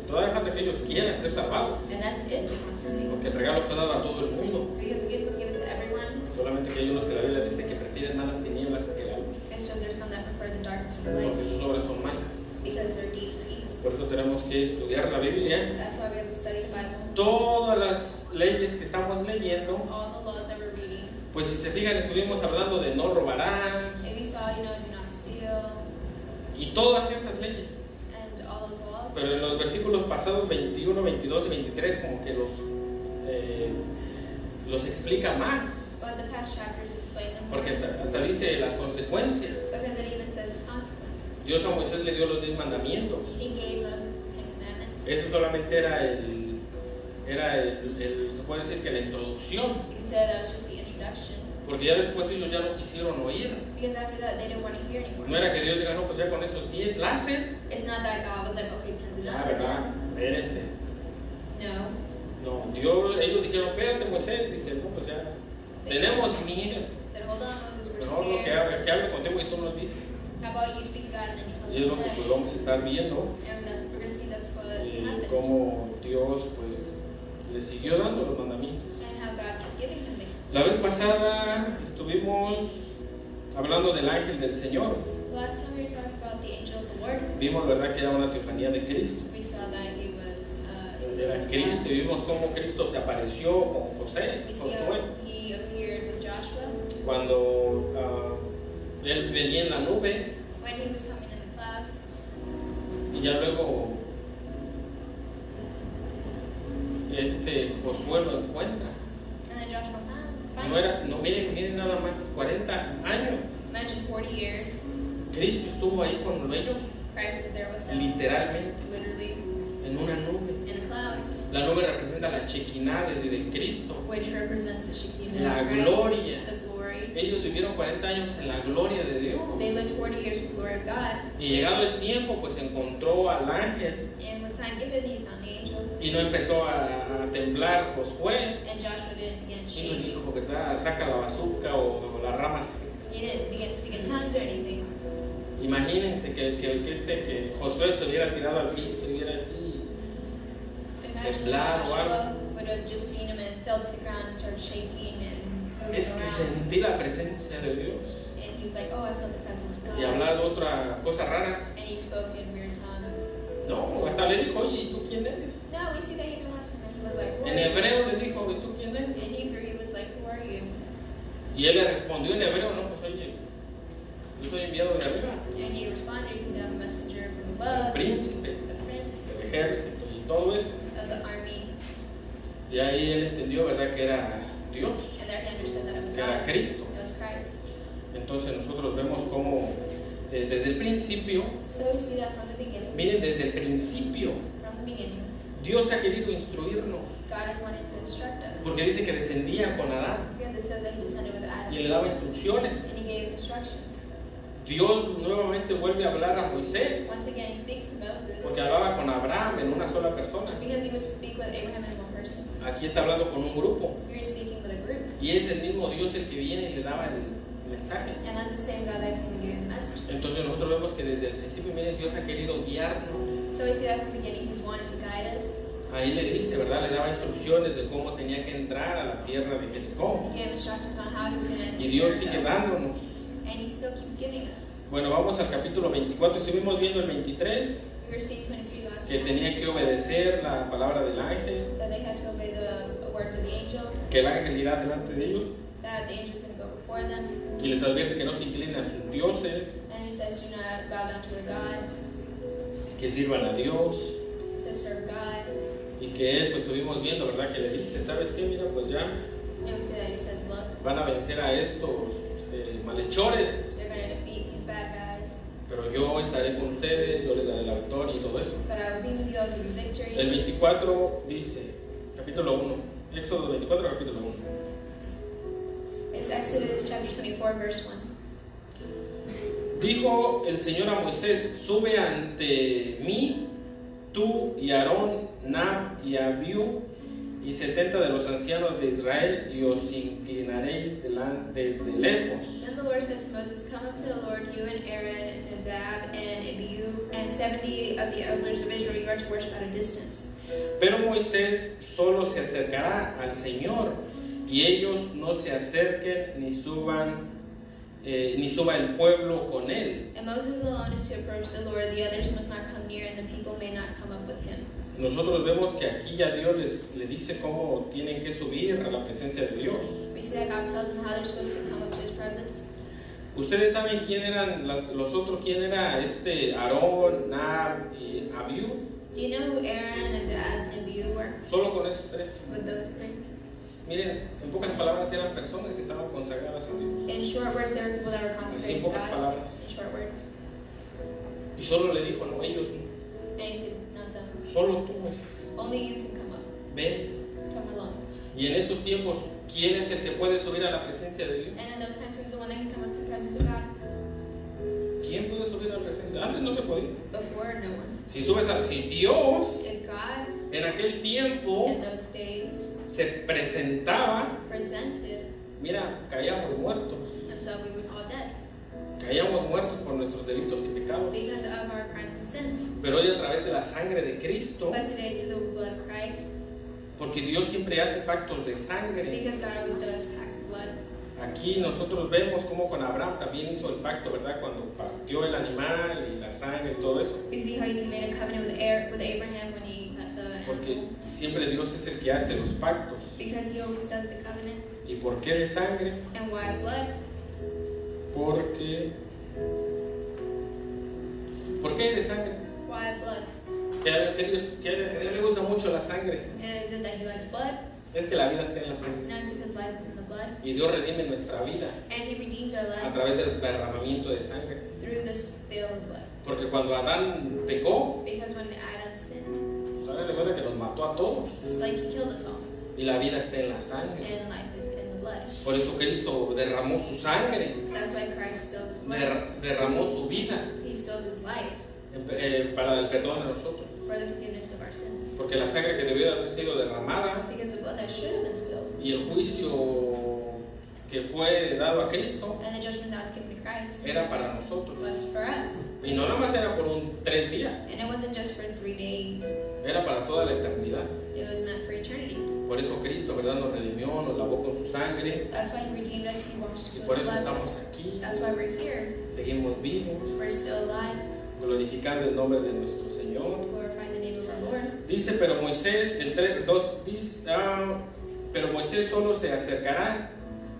Speaker 1: Todavía falta que ellos quieran ser salvados.
Speaker 2: And that's it, honestly.
Speaker 1: Porque el regalo fue dado a todo el mundo.
Speaker 2: Because the gift was given to everyone.
Speaker 1: Solamente que hay unos que la Biblia dice que prefieren más las tinieblas que la luz.
Speaker 2: It's just there's some that prefer the darkness for the
Speaker 1: Porque
Speaker 2: light
Speaker 1: sus obras son malas.
Speaker 2: because their deeds are evil.
Speaker 1: Por eso tenemos que estudiar la Biblia.
Speaker 2: That's why we have to study the Bible.
Speaker 1: Todas las leyes que estamos leyendo,
Speaker 2: All the laws that we're reading.
Speaker 1: pues si se fijan, estuvimos hablando de no robarás
Speaker 2: If you saw, you know, do not steal,
Speaker 1: y todas esas leyes.
Speaker 2: and all those laws.
Speaker 1: Pero en los versículos pasados 21, 22 y 23 como que los explica más.
Speaker 2: But the past chapters explain them more.
Speaker 1: Porque hasta dice las consecuencias.
Speaker 2: Because it even says the consequences.
Speaker 1: Dios a Moisés le dio los 10 mandamientos.
Speaker 2: He gave Moses the 10 Commandments.
Speaker 1: Eso solamente era se puede decir que la introducción.
Speaker 2: He said that was just the introduction.
Speaker 1: Porque ya después ellos ya no quisieron oír.
Speaker 2: Because after that, they didn't want to hear anymore.
Speaker 1: No era que Dios diga, no, pues ya con esos 10 la hacen.
Speaker 2: It's not that God was like, okay, 10's enough
Speaker 1: Ah,
Speaker 2: for
Speaker 1: ¿verdad?
Speaker 2: them.
Speaker 1: Espérense.
Speaker 2: No.
Speaker 1: No, ellos dijeron, espérate Moisés, dice, no, pues ya tenemos miedo.
Speaker 2: He said, hold on, Moses, we're
Speaker 1: Mejor lo
Speaker 2: scared.
Speaker 1: que hable contigo y tú nos dices.
Speaker 2: How about you speak to God and then you tell
Speaker 1: Y es lo
Speaker 2: us
Speaker 1: que
Speaker 2: what
Speaker 1: pues
Speaker 2: he
Speaker 1: vamos a estar viendo.
Speaker 2: said. And then we're going to see that's what
Speaker 1: Y
Speaker 2: happened.
Speaker 1: cómo Dios pues le siguió dando los mandamientos.
Speaker 2: And how God kept giving him them.
Speaker 1: La vez pasada estuvimos hablando del ángel del Señor.
Speaker 2: Last time we were talking about the angel of the Lord.
Speaker 1: Vimos, ¿verdad?, que era una teofanía de Cristo.
Speaker 2: We saw that he was
Speaker 1: Era Cristo y vimos cómo Cristo se apareció con José,
Speaker 2: We see
Speaker 1: Josué,
Speaker 2: how he appeared with Joshua
Speaker 1: cuando él venía en la nube
Speaker 2: when he was coming in the cloud.
Speaker 1: y ya luego Josué lo encuentra.
Speaker 2: And then Joshua
Speaker 1: No era, no, miren nada más, 40 años.
Speaker 2: Imagine 40 years.
Speaker 1: Cristo estuvo ahí con ellos,
Speaker 2: Christ was there with them.
Speaker 1: literalmente,
Speaker 2: Literally
Speaker 1: en una nube.
Speaker 2: in a cloud.
Speaker 1: La nube representa la Shekinah de Cristo.
Speaker 2: Which represents the Shekinah
Speaker 1: La
Speaker 2: of Christ,
Speaker 1: gloria.
Speaker 2: the glory.
Speaker 1: Ellos vivieron 40 años en la gloria de Dios.
Speaker 2: They lived 40 years with the glory of God.
Speaker 1: Y llegado el tiempo, pues encontró al ángel
Speaker 2: And with time given, he found the angel.
Speaker 1: y no empezó a temblar Josué.
Speaker 2: And Joshua didn't begin to
Speaker 1: Y no
Speaker 2: shake.
Speaker 1: dijo, ¿verdad? Saca la bazooka o las ramas.
Speaker 2: He didn't begin to speak in tongues or anything.
Speaker 1: Imagínense que Josué se hubiera tirado al piso y hubiera así.
Speaker 2: Imagine
Speaker 1: Temblado o
Speaker 2: Joshua would have just seen him and fell to the ground and started shaking and moving
Speaker 1: Es que
Speaker 2: around.
Speaker 1: sentí la presencia de Dios.
Speaker 2: And he was like, oh, I felt the presence of
Speaker 1: Y
Speaker 2: God.
Speaker 1: hablar de otra cosas raras.
Speaker 2: And he spoke in weird tongues.
Speaker 1: No, hasta le dijo, oye, ¿y tú quién eres?
Speaker 2: No, we see that he even went to him and he was like, who
Speaker 1: En
Speaker 2: are you?
Speaker 1: hebreo le dijo, ¿y tú quién eres?
Speaker 2: In Hebrew, he was like, who are you?
Speaker 1: Y él le respondió en hebreo, no, pues oye, yo soy enviado de arriba,
Speaker 2: And he responded, he said, I'm a messenger from
Speaker 1: el
Speaker 2: above,
Speaker 1: príncipe
Speaker 2: the prince
Speaker 1: del ejército y todo eso.
Speaker 2: of the army.
Speaker 1: Y ahí él entendió, ¿verdad?, que era Dios,
Speaker 2: And there he understood that it was
Speaker 1: que era
Speaker 2: God.
Speaker 1: Cristo.
Speaker 2: It was Christ.
Speaker 1: Entonces nosotros vemos cómo desde el principio,
Speaker 2: So we see that from the beginning.
Speaker 1: miren, desde el principio,
Speaker 2: From the beginning,
Speaker 1: Dios ha querido instruirnos,
Speaker 2: God has wanted to instruct us.
Speaker 1: porque dice que descendía con Adán
Speaker 2: Because it says that he descended with Adam.
Speaker 1: y le daba instrucciones.
Speaker 2: And he gave instructions.
Speaker 1: Dios nuevamente vuelve a hablar a Moisés,
Speaker 2: Once again, he speaks to Moses.
Speaker 1: porque hablaba con Abraham en una sola persona.
Speaker 2: Because he would speak with Abraham in one person.
Speaker 1: Aquí está hablando con un grupo.
Speaker 2: Here he's speaking with a group.
Speaker 1: Y es el mismo Dios el que viene y le daba el mensaje.
Speaker 2: And that's the same God that came and gave him messages.
Speaker 1: Entonces nosotros nosotros vemos que desde el principio, miren, Dios ha querido guiarnos.
Speaker 2: So we see that from the beginning He's wanted to guide us.
Speaker 1: Ahí le dice, ¿verdad? Le daba instrucciones de cómo tenía que entrar a la tierra de Jericó.
Speaker 2: He gave instructions on how He was going to enter
Speaker 1: Y Dios sigue
Speaker 2: Jericho.
Speaker 1: dándonos.
Speaker 2: And He still keeps giving us.
Speaker 1: Bueno, vamos al capítulo 24. Estuvimos viendo el 23,
Speaker 2: We were seeing 23 last
Speaker 1: que
Speaker 2: time.
Speaker 1: tenía que obedecer la palabra del ángel,
Speaker 2: That they had to obey the words of the angel.
Speaker 1: que el ángel irá delante de ellos
Speaker 2: That the angel's going to go before them.
Speaker 1: y les advierte que no se inclinen a sus dioses,
Speaker 2: And He says, do not bow down to their gods,
Speaker 1: que sirvan a Dios.
Speaker 2: to serve God.
Speaker 1: Y que él, pues estuvimos viendo, ¿verdad? Que le dice, ¿sabes qué? Mira, pues ya
Speaker 2: And we see that He says, look,
Speaker 1: van a vencer a estos malhechores,
Speaker 2: they're going to defeat these bad guys.
Speaker 1: pero yo estaré con ustedes, yo les daré la victoria y todo eso.
Speaker 2: But I will be with you, I'll give you victory.
Speaker 1: El 24 dice, capítulo 1, Éxodo 24, capítulo 1.
Speaker 2: It's Exodus chapter 24, verse 1.
Speaker 1: Dijo el Señor a Moisés, sube ante mí, tú y Aarón, Nab y Abiú, y 70 de los ancianos de Israel, y os inclinaréis desde lejos.
Speaker 2: Then the Lord said to Moses, come up to the Lord, you and Aaron, and Nadab, and Abihu, and 70 of the elders of Israel. You are to worship at a distance.
Speaker 1: Pero Moisés solo se acercará al Señor, y ellos no se acerquen ni suba el pueblo con él.
Speaker 2: And Moses alone is to approach the Lord. The others must not come near, and the people may not come up with him.
Speaker 1: Nosotros vemos que aquí ya Dios les dice cómo tienen que subir a la presencia de Dios.
Speaker 2: We see that God tells them how they're supposed to come up to His presence.
Speaker 1: Ustedes saben quién eran los otros, quién era Aarón, Nab y Abiú.
Speaker 2: Do you know who Aaron, and Nadab, and Abihu were?
Speaker 1: Solo con esos tres.
Speaker 2: With those three.
Speaker 1: Miren, en pocas palabras eran personas que estaban consagradas a Dios.
Speaker 2: In short words, there were people that were
Speaker 1: Así
Speaker 2: consecrated
Speaker 1: en
Speaker 2: to
Speaker 1: pocas
Speaker 2: God.
Speaker 1: palabras.
Speaker 2: In short words.
Speaker 1: Y solo le dijo, no, ellos,
Speaker 2: And He said, not them.
Speaker 1: solo tú, Moisés,
Speaker 2: Only you can come up.
Speaker 1: ven.
Speaker 2: Come alone.
Speaker 1: Y en esos tiempos, ¿quién es el que puede subir a la presencia de Dios?
Speaker 2: And in those times, who's the one that can come up to the presence of God?
Speaker 1: ¿Quién puede subir a la presencia? Antes no se podía.
Speaker 2: Before, no one.
Speaker 1: Si Dios
Speaker 2: If God,
Speaker 1: en aquel tiempo
Speaker 2: in those days,
Speaker 1: se presentaba,
Speaker 2: presented
Speaker 1: mira, caíamos muertos.
Speaker 2: Himself, we would all dead
Speaker 1: Caíamos muertos por nuestros delitos y pecados.
Speaker 2: because of our crimes and sins.
Speaker 1: Pero hoy a través de la sangre de Cristo,
Speaker 2: But today, through the blood of Christ,
Speaker 1: porque Dios siempre hace pactos de sangre.
Speaker 2: because God always does pacts of blood.
Speaker 1: Aquí nosotros vemos cómo con Abraham también hizo el pacto, ¿verdad? Cuando partió el animal y la sangre y todo eso.
Speaker 2: You see how He made a covenant with Abraham when He cut the
Speaker 1: Porque
Speaker 2: animal?
Speaker 1: siempre Dios es el que hace los pactos.
Speaker 2: Because He always does the covenants.
Speaker 1: ¿Y por qué de sangre?
Speaker 2: And why blood?
Speaker 1: ¿Por qué de sangre?
Speaker 2: Why blood?
Speaker 1: Que a Dios le gusta mucho la sangre.
Speaker 2: And is it that He likes blood?
Speaker 1: Es que la vida está en la sangre.
Speaker 2: No, it's because life is in the blood.
Speaker 1: Y Dios redime nuestra vida
Speaker 2: And He redeems our
Speaker 1: a
Speaker 2: life
Speaker 1: través del derramamiento de sangre.
Speaker 2: through the spill of blood.
Speaker 1: Porque cuando Adán pecó,
Speaker 2: Because when Adam sinned,
Speaker 1: ¿sabes de cuenta que nos mató a todos?
Speaker 2: it's like He killed us all.
Speaker 1: Y la vida está en la sangre.
Speaker 2: And life is in the blood.
Speaker 1: Por eso Cristo derramó su sangre,
Speaker 2: That's why Christ spilled His blood.
Speaker 1: derramó su vida
Speaker 2: He spilled His life
Speaker 1: para el perdón de nosotros.
Speaker 2: for the forgiveness of our sins.
Speaker 1: Porque la sangre que debió haber sido derramada
Speaker 2: Because the blood that should have been spilled
Speaker 1: y el juicio que fue dado a Cristo
Speaker 2: and the judgment that was given to Christ
Speaker 1: era para nosotros.
Speaker 2: was for us.
Speaker 1: Y no nada más era por 3 días,
Speaker 2: And it wasn't just for 3 days.
Speaker 1: era para toda la eternidad.
Speaker 2: It was meant for eternity.
Speaker 1: Por eso Cristo, ¿verdad?, nos redimió, nos lavó con su sangre.
Speaker 2: That's why He redeemed us. He washed
Speaker 1: Y
Speaker 2: us
Speaker 1: por
Speaker 2: with
Speaker 1: eso
Speaker 2: His blood.
Speaker 1: estamos aquí,
Speaker 2: That's why we're here.
Speaker 1: seguimos vivos,
Speaker 2: We're still alive,
Speaker 1: glorificando el nombre de nuestro Señor.
Speaker 2: glorifying the name of our Lord.
Speaker 1: Dice, pero Moisés, el 3:2 dice, pero Moisés solo se acercará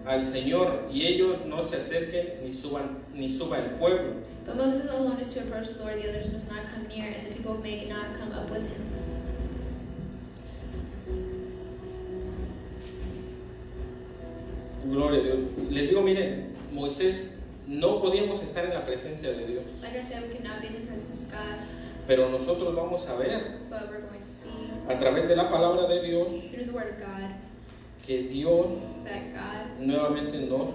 Speaker 1: al Señor y ellos no se acerquen ni suba el pueblo.
Speaker 2: But Moses alone is to approach the Lord. The others must not come near, and the people may not come up with him.
Speaker 1: Gloria a Dios. Les digo, miren, Moisés, no podíamos estar en la presencia de Dios,
Speaker 2: Like I said, we cannot be in the presence of God,
Speaker 1: pero nosotros vamos a ver
Speaker 2: but we're going to see
Speaker 1: a través de la palabra de Dios
Speaker 2: through the Word of God
Speaker 1: que Dios
Speaker 2: that God,
Speaker 1: nuevamente nos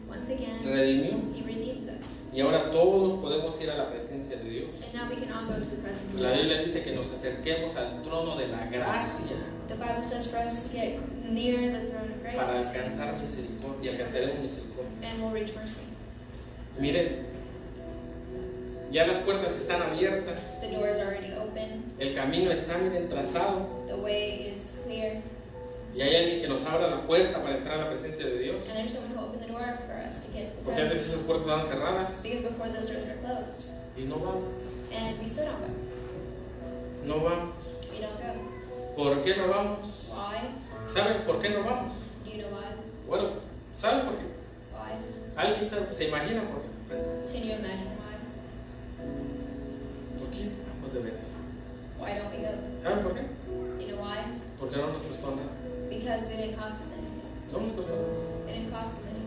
Speaker 2: once again,
Speaker 1: redimió
Speaker 2: He redeems us.
Speaker 1: y ahora todos podemos ir a la presencia de Dios.
Speaker 2: And now we can all go to the presence of
Speaker 1: La
Speaker 2: God.
Speaker 1: Biblia dice que nos acerquemos al trono de la gracia
Speaker 2: The Bible says for us to get near the throne of
Speaker 1: para
Speaker 2: grace,
Speaker 1: alcanzar misericordia y alcanzaremos misericordia.
Speaker 2: and we'll reach mercy.
Speaker 1: Miren, Ya las puertas están abiertas.
Speaker 2: The doors are already open.
Speaker 1: El camino está bien trazado.
Speaker 2: The way is clear.
Speaker 1: Y hay alguien que nos abra la puerta para entrar a la presencia de Dios.
Speaker 2: And there's someone who opened the door for us to get to the
Speaker 1: Porque a veces
Speaker 2: presence.
Speaker 1: esas puertas estaban cerradas
Speaker 2: Because before those doors were closed.
Speaker 1: y no vamos.
Speaker 2: And we still don't go.
Speaker 1: No vamos.
Speaker 2: We don't go.
Speaker 1: ¿Por qué no vamos?
Speaker 2: Why?
Speaker 1: ¿Saben por qué no vamos?
Speaker 2: Do you know why?
Speaker 1: Bueno, ¿saben por qué?
Speaker 2: Why?
Speaker 1: ¿Alguien se imagina por qué?
Speaker 2: Can you imagine why?
Speaker 1: ¿Por qué vamos de veras?
Speaker 2: Why don't we go?
Speaker 1: ¿Saben por qué?
Speaker 2: Do you know why?
Speaker 1: Porque no nos costó nada.
Speaker 2: Because it didn't cost us anything.
Speaker 1: No nos costó nada.
Speaker 2: It didn't cost us anything.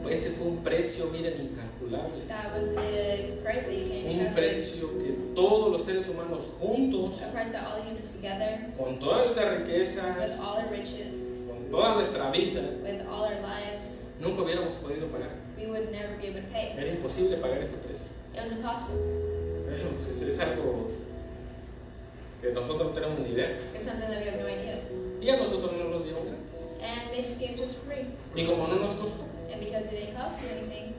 Speaker 1: Ese fue un precio, miren, incalculable.
Speaker 2: That was the price that you can't
Speaker 1: Un
Speaker 2: calculate.
Speaker 1: precio que todos los seres humanos juntos,
Speaker 2: A price that all humans together,
Speaker 1: con toda nuestra riqueza,
Speaker 2: with all our riches,
Speaker 1: con toda nuestra vida,
Speaker 2: with all our lives,
Speaker 1: nunca hubiéramos podido pagar.
Speaker 2: we would never be able to pay.
Speaker 1: Era imposible pagar ese precio.
Speaker 2: It was impossible.
Speaker 1: Pues es algo que nosotros no tenemos ni idea.
Speaker 2: It's something that we have no idea.
Speaker 1: Y a nosotros no nos dieron gratis.
Speaker 2: And they just gave it to us for free.
Speaker 1: Y como no nos costó.
Speaker 2: And because it didn't cost you anything,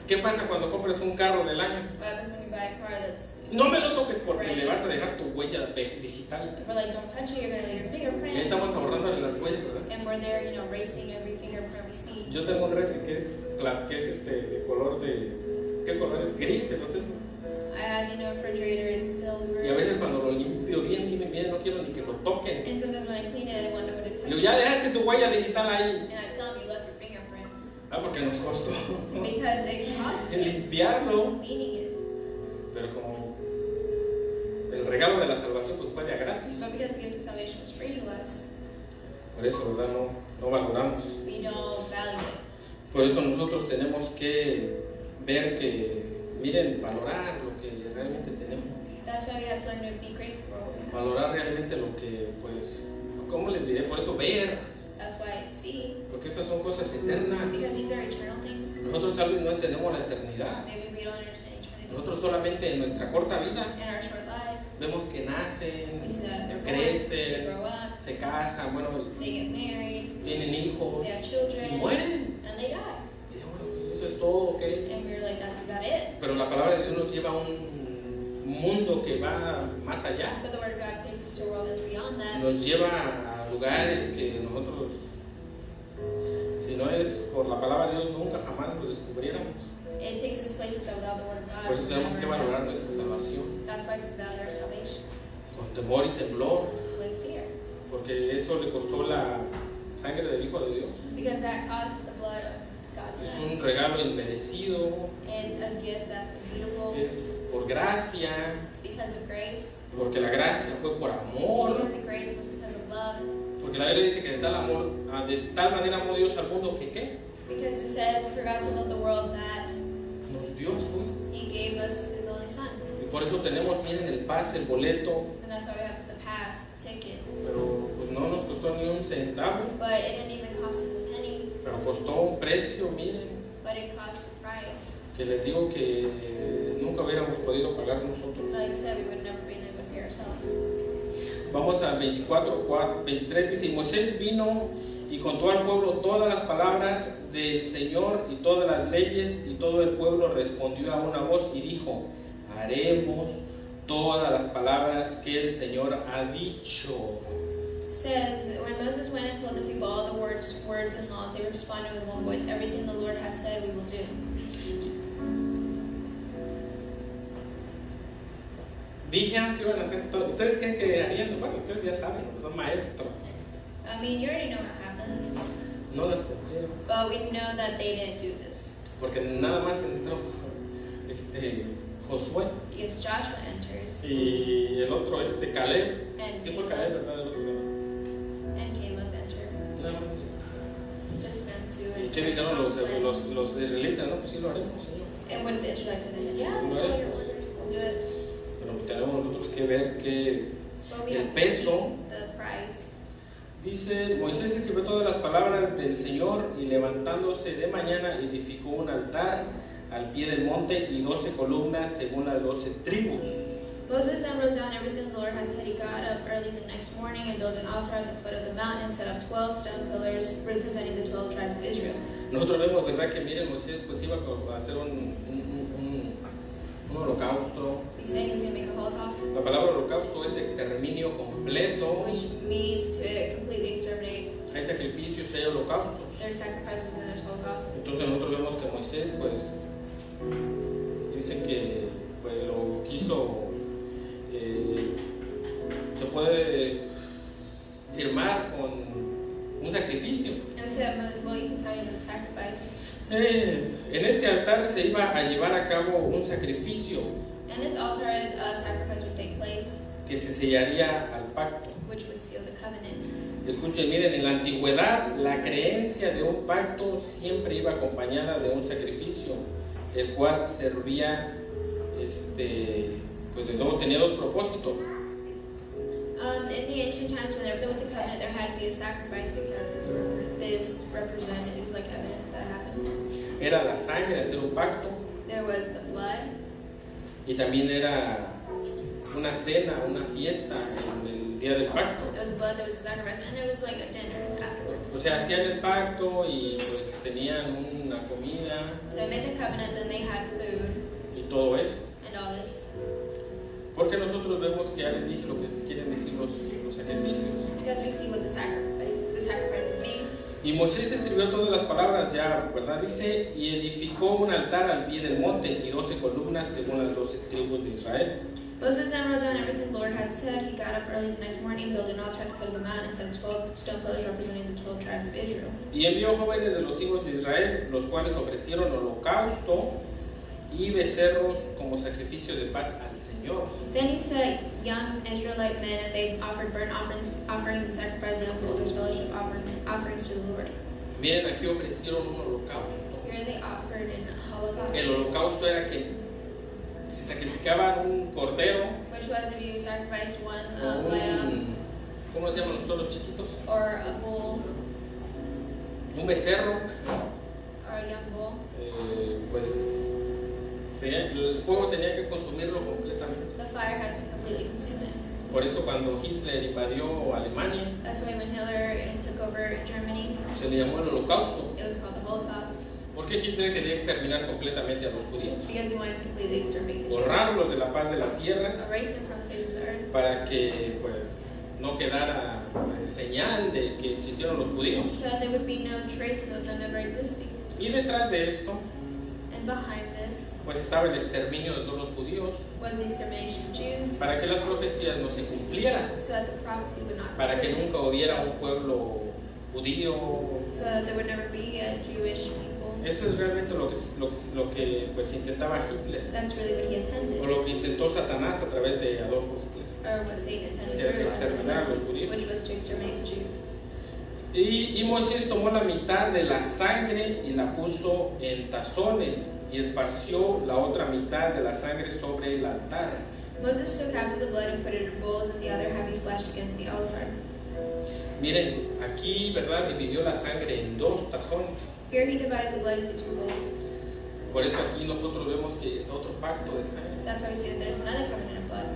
Speaker 1: ¿Qué pasa cuando compras un carro del año?
Speaker 2: what happens when you buy a car that's,
Speaker 1: No me lo toques porque le vas a dejar tu huella digital.
Speaker 2: if we're like, don't touch it, you're going to leave your
Speaker 1: Y ahí
Speaker 2: fingerprint.
Speaker 1: estamos ahorrando en las huellas, ¿verdad?
Speaker 2: And we're there, you know, racing every fingerprint we see.
Speaker 1: Yo tengo un refri que es de color de... ¿Qué color es? Gris de procesos.
Speaker 2: I have, you know, a refrigerator in silver.
Speaker 1: Y a veces cuando lo limpio bien, no quiero ni que lo toquen.
Speaker 2: And sometimes when I clean it, I wonder what it
Speaker 1: Y yo,
Speaker 2: touches.
Speaker 1: ya dejaste tu huella digital ahí.
Speaker 2: And I tell them you left your fingerprint.
Speaker 1: Ah, porque nos costó
Speaker 2: Because it costs
Speaker 1: en
Speaker 2: us
Speaker 1: limpiarlo.
Speaker 2: cleaning it.
Speaker 1: Pero como el regalo de la salvación pues fue de a gratis.
Speaker 2: But because the gift of salvation was free to us,
Speaker 1: Por eso, ¿verdad? No valoramos.
Speaker 2: we don't value it.
Speaker 1: Por eso nosotros tenemos que ver que, miren, valorar lo que realmente tenemos.
Speaker 2: That's why we have to learn to be grateful for what we have.
Speaker 1: Valorar realmente lo que, pues, ¿cómo les diré? Por eso ver,
Speaker 2: That's why I see.
Speaker 1: porque estas son cosas eternas.
Speaker 2: Because these are eternal things.
Speaker 1: Nosotros tal vez no entendemos la eternidad.
Speaker 2: Maybe we don't understand eternity.
Speaker 1: Nosotros solamente en nuestra corta vida
Speaker 2: In our short life,
Speaker 1: vemos que nacen,
Speaker 2: we see that they're born, they
Speaker 1: crecen,
Speaker 2: grow up,
Speaker 1: se casan, bueno,
Speaker 2: they get married,
Speaker 1: tienen hijos
Speaker 2: they have
Speaker 1: y
Speaker 2: children,
Speaker 1: mueren.
Speaker 2: and they die.
Speaker 1: Y bueno, eso es todo, ¿ok?
Speaker 2: And we're like, that's about it.
Speaker 1: Pero la palabra de Dios nos lleva a un mundo que va más allá.
Speaker 2: But the Word of God takes us to a world that's beyond that.
Speaker 1: Nos lleva a lugares que nosotros, si no es por la palabra de Dios, nunca jamás lo descubriéramos.
Speaker 2: It takes us places that without the Word of God,
Speaker 1: Por eso
Speaker 2: we
Speaker 1: tenemos que
Speaker 2: never
Speaker 1: valorar
Speaker 2: know.
Speaker 1: nuestra salvación
Speaker 2: That's why we have to value our salvation
Speaker 1: con temor y temblor,
Speaker 2: with fear.
Speaker 1: porque eso le costó la sangre del Hijo de Dios.
Speaker 2: Because that costs the blood of God's
Speaker 1: Es
Speaker 2: Son.
Speaker 1: un regalo inmerecido,
Speaker 2: It's a gift that's immutable.
Speaker 1: es por gracia,
Speaker 2: It's because of grace.
Speaker 1: porque la gracia fue por amor,
Speaker 2: Because the grace was because of love.
Speaker 1: porque la Biblia dice que de tal manera amó Dios al mundo que ¿qué?
Speaker 2: Because it says, for God so loved the world that
Speaker 1: Nos dio a su Hijo.
Speaker 2: He gave us His only Son.
Speaker 1: Y por eso tenemos, miren, el pase, el boleto,
Speaker 2: And that's why we have the pass, the ticket.
Speaker 1: pero pues no nos costó ni un centavo,
Speaker 2: But it didn't even cost us a penny,
Speaker 1: pero costó un precio, miren,
Speaker 2: but it cost a price.
Speaker 1: que les digo que nunca hubiéramos podido pagar nosotros.
Speaker 2: Like I said, we would never been able to pay ourselves.
Speaker 1: Vamos al 23, dice, y Moisés vino y contó al pueblo todas las palabras del Señor y todas las leyes, y todo el pueblo respondió a una voz y dijo, haremos todas las palabras que el Señor ha dicho.
Speaker 2: It says, when Moses went and told the people all the words and laws, they responded with one voice, everything the Lord has said we will do.
Speaker 1: Dijeron que iban a hacer todo. ¿Ustedes creen que harían? Bueno, ustedes ya saben, son maestros.
Speaker 2: I mean, you already know what happens,
Speaker 1: No las cumplieron.
Speaker 2: but we know that they didn't do this.
Speaker 1: Porque nada más entró Josué
Speaker 2: Because Joshua enters,
Speaker 1: y el otro Caleb.
Speaker 2: and
Speaker 1: ¿Qué fue Caleb,
Speaker 2: Caleb,
Speaker 1: verdad? El otro, ¿verdad?
Speaker 2: and Caleb enter.
Speaker 1: Nada más.
Speaker 2: Just them two.
Speaker 1: ¿Y
Speaker 2: And
Speaker 1: qué dijeron los israelitas? No, pues sí lo haremos, Señor.
Speaker 2: And what did the Israelites say? They said, yeah, we'll follow your orders, we'll do it.
Speaker 1: Pero tenemos nosotros que ver que
Speaker 2: But we
Speaker 1: el
Speaker 2: have to
Speaker 1: peso,
Speaker 2: see the price.
Speaker 1: dice, Moisés escribió todas las palabras del Señor y levantándose de mañana edificó un altar al pie del monte y 12 columnas según las 12 tribus.
Speaker 2: Moses then wrote down everything the Lord had said. He got up early the next morning and built an altar at the foot of the mountain and set up 12 stone pillars representing the 12 tribes of Israel.
Speaker 1: Nosotros vemos, ¿verdad? Que miren, Moisés pues iba a hacer
Speaker 2: means to completely exterminate.
Speaker 1: Hay sacrificios, hay holocaustos.
Speaker 2: There's sacrifices and there's holocaust.
Speaker 1: Entonces nosotros vemos que Moisés, pues, dice que pues, lo quiso, se puede firmar con un sacrificio.
Speaker 2: And we said, well, you can tell you with a sacrifice.
Speaker 1: En este altar se iba a llevar a cabo un sacrificio
Speaker 2: And this altar, a sacrifice would take place,
Speaker 1: que se sellaría al pacto.
Speaker 2: which would seal the covenant.
Speaker 1: Escuchen, miren, en la antigüedad la creencia de un pacto siempre iba acompañada de un sacrificio, el cual servía, pues de nuevo tenía dos propósitos.
Speaker 2: In the ancient times, whenever there was a covenant, there had to be a sacrifice because this represented, it was like evidence that happened.
Speaker 1: Era la sangre, hacer un pacto,
Speaker 2: There was the blood,
Speaker 1: y también era una cena, una fiesta en el día del pacto.
Speaker 2: there was blood, there was a sacrifice, and there was like a dinner afterwards.
Speaker 1: O sea, hacían el pacto y pues tenían una comida
Speaker 2: So they made the covenant, then they had food
Speaker 1: y todo eso.
Speaker 2: and all this.
Speaker 1: Porque nosotros vemos que ya les dije lo que quieren decir los sacrificios.
Speaker 2: Because we see what the sacrifices mean.
Speaker 1: Y Moisés escribió todas las palabras ya, ¿verdad? Dice, y edificó un altar al pie del monte y 12 columnas según las 12 tribus de Israel.
Speaker 2: Moses then wrote down everything the Lord had said. He got up early the next morning, built an altar at the foot of the mountain, and set 12 stone pillars representing the 12 tribes of Israel.
Speaker 1: Y envió jóvenes de los hijos de Israel, los cuales ofrecieron holocausto y becerros como sacrificio de paz al Señor.
Speaker 2: Then he set young Israelite men, and they offered burnt offerings and sacrificed young bulls as fellowship offerings to the Lord.
Speaker 1: Miren, aquí ofrecieron un holocausto.
Speaker 2: Here they offered an holocaust,
Speaker 1: El holocausto era que se sacrificaba un cordero
Speaker 2: which was if you sacrificed one
Speaker 1: o
Speaker 2: lamb
Speaker 1: ¿cómo se llaman los toros chiquitos?
Speaker 2: or a bull
Speaker 1: Un becerro,
Speaker 2: or a young bull.
Speaker 1: pues el fuego tenía que consumirlo completamente.
Speaker 2: The fire had to completely consume it.
Speaker 1: Por eso cuando Hitler invadió Alemania,
Speaker 2: That's why when Hitler took over Germany,
Speaker 1: se le llamó el holocausto,
Speaker 2: it was called the Holocaust,
Speaker 1: porque Hitler quería exterminar completamente a los judíos,
Speaker 2: because he wanted to completely exterminate the Jews,
Speaker 1: borrarlos de la paz de la tierra,
Speaker 2: erase them from the face of the earth,
Speaker 1: para que pues no quedara señal de que existieron los judíos.
Speaker 2: so there would be no traces of them ever existing.
Speaker 1: Y detrás de esto
Speaker 2: And behind this
Speaker 1: pues estaba el exterminio de todos los judíos,
Speaker 2: was the extermination of Jews,
Speaker 1: para que las profecías no se cumplieran,
Speaker 2: so that the prophecy would not
Speaker 1: para
Speaker 2: be
Speaker 1: que
Speaker 2: true,
Speaker 1: nunca hubiera un pueblo judío.
Speaker 2: so that there would never be a Jewish people.
Speaker 1: Eso es realmente lo que pues intentaba Hitler,
Speaker 2: That's really what he
Speaker 1: o
Speaker 2: intended,
Speaker 1: lo que intentó Satanás a través de Adolfo Hitler,
Speaker 2: or what Satan intended
Speaker 1: de
Speaker 2: through
Speaker 1: exterminar a
Speaker 2: Hitler,
Speaker 1: los judíos.
Speaker 2: which was to exterminate the Jews.
Speaker 1: Y Moisés tomó la mitad de la sangre y la puso en tazones y esparció la otra mitad de la sangre sobre el altar.
Speaker 2: Moses took half of the blood and put it in bowls, and the other half he splashed against the altar.
Speaker 1: Miren, aquí, ¿verdad? Dividió la sangre en dos tazones.
Speaker 2: Here he divided the blood into 2 bowls.
Speaker 1: Por eso aquí nosotros vemos que está otro pacto de sangre.
Speaker 2: That's why we see that there's another covenant of blood.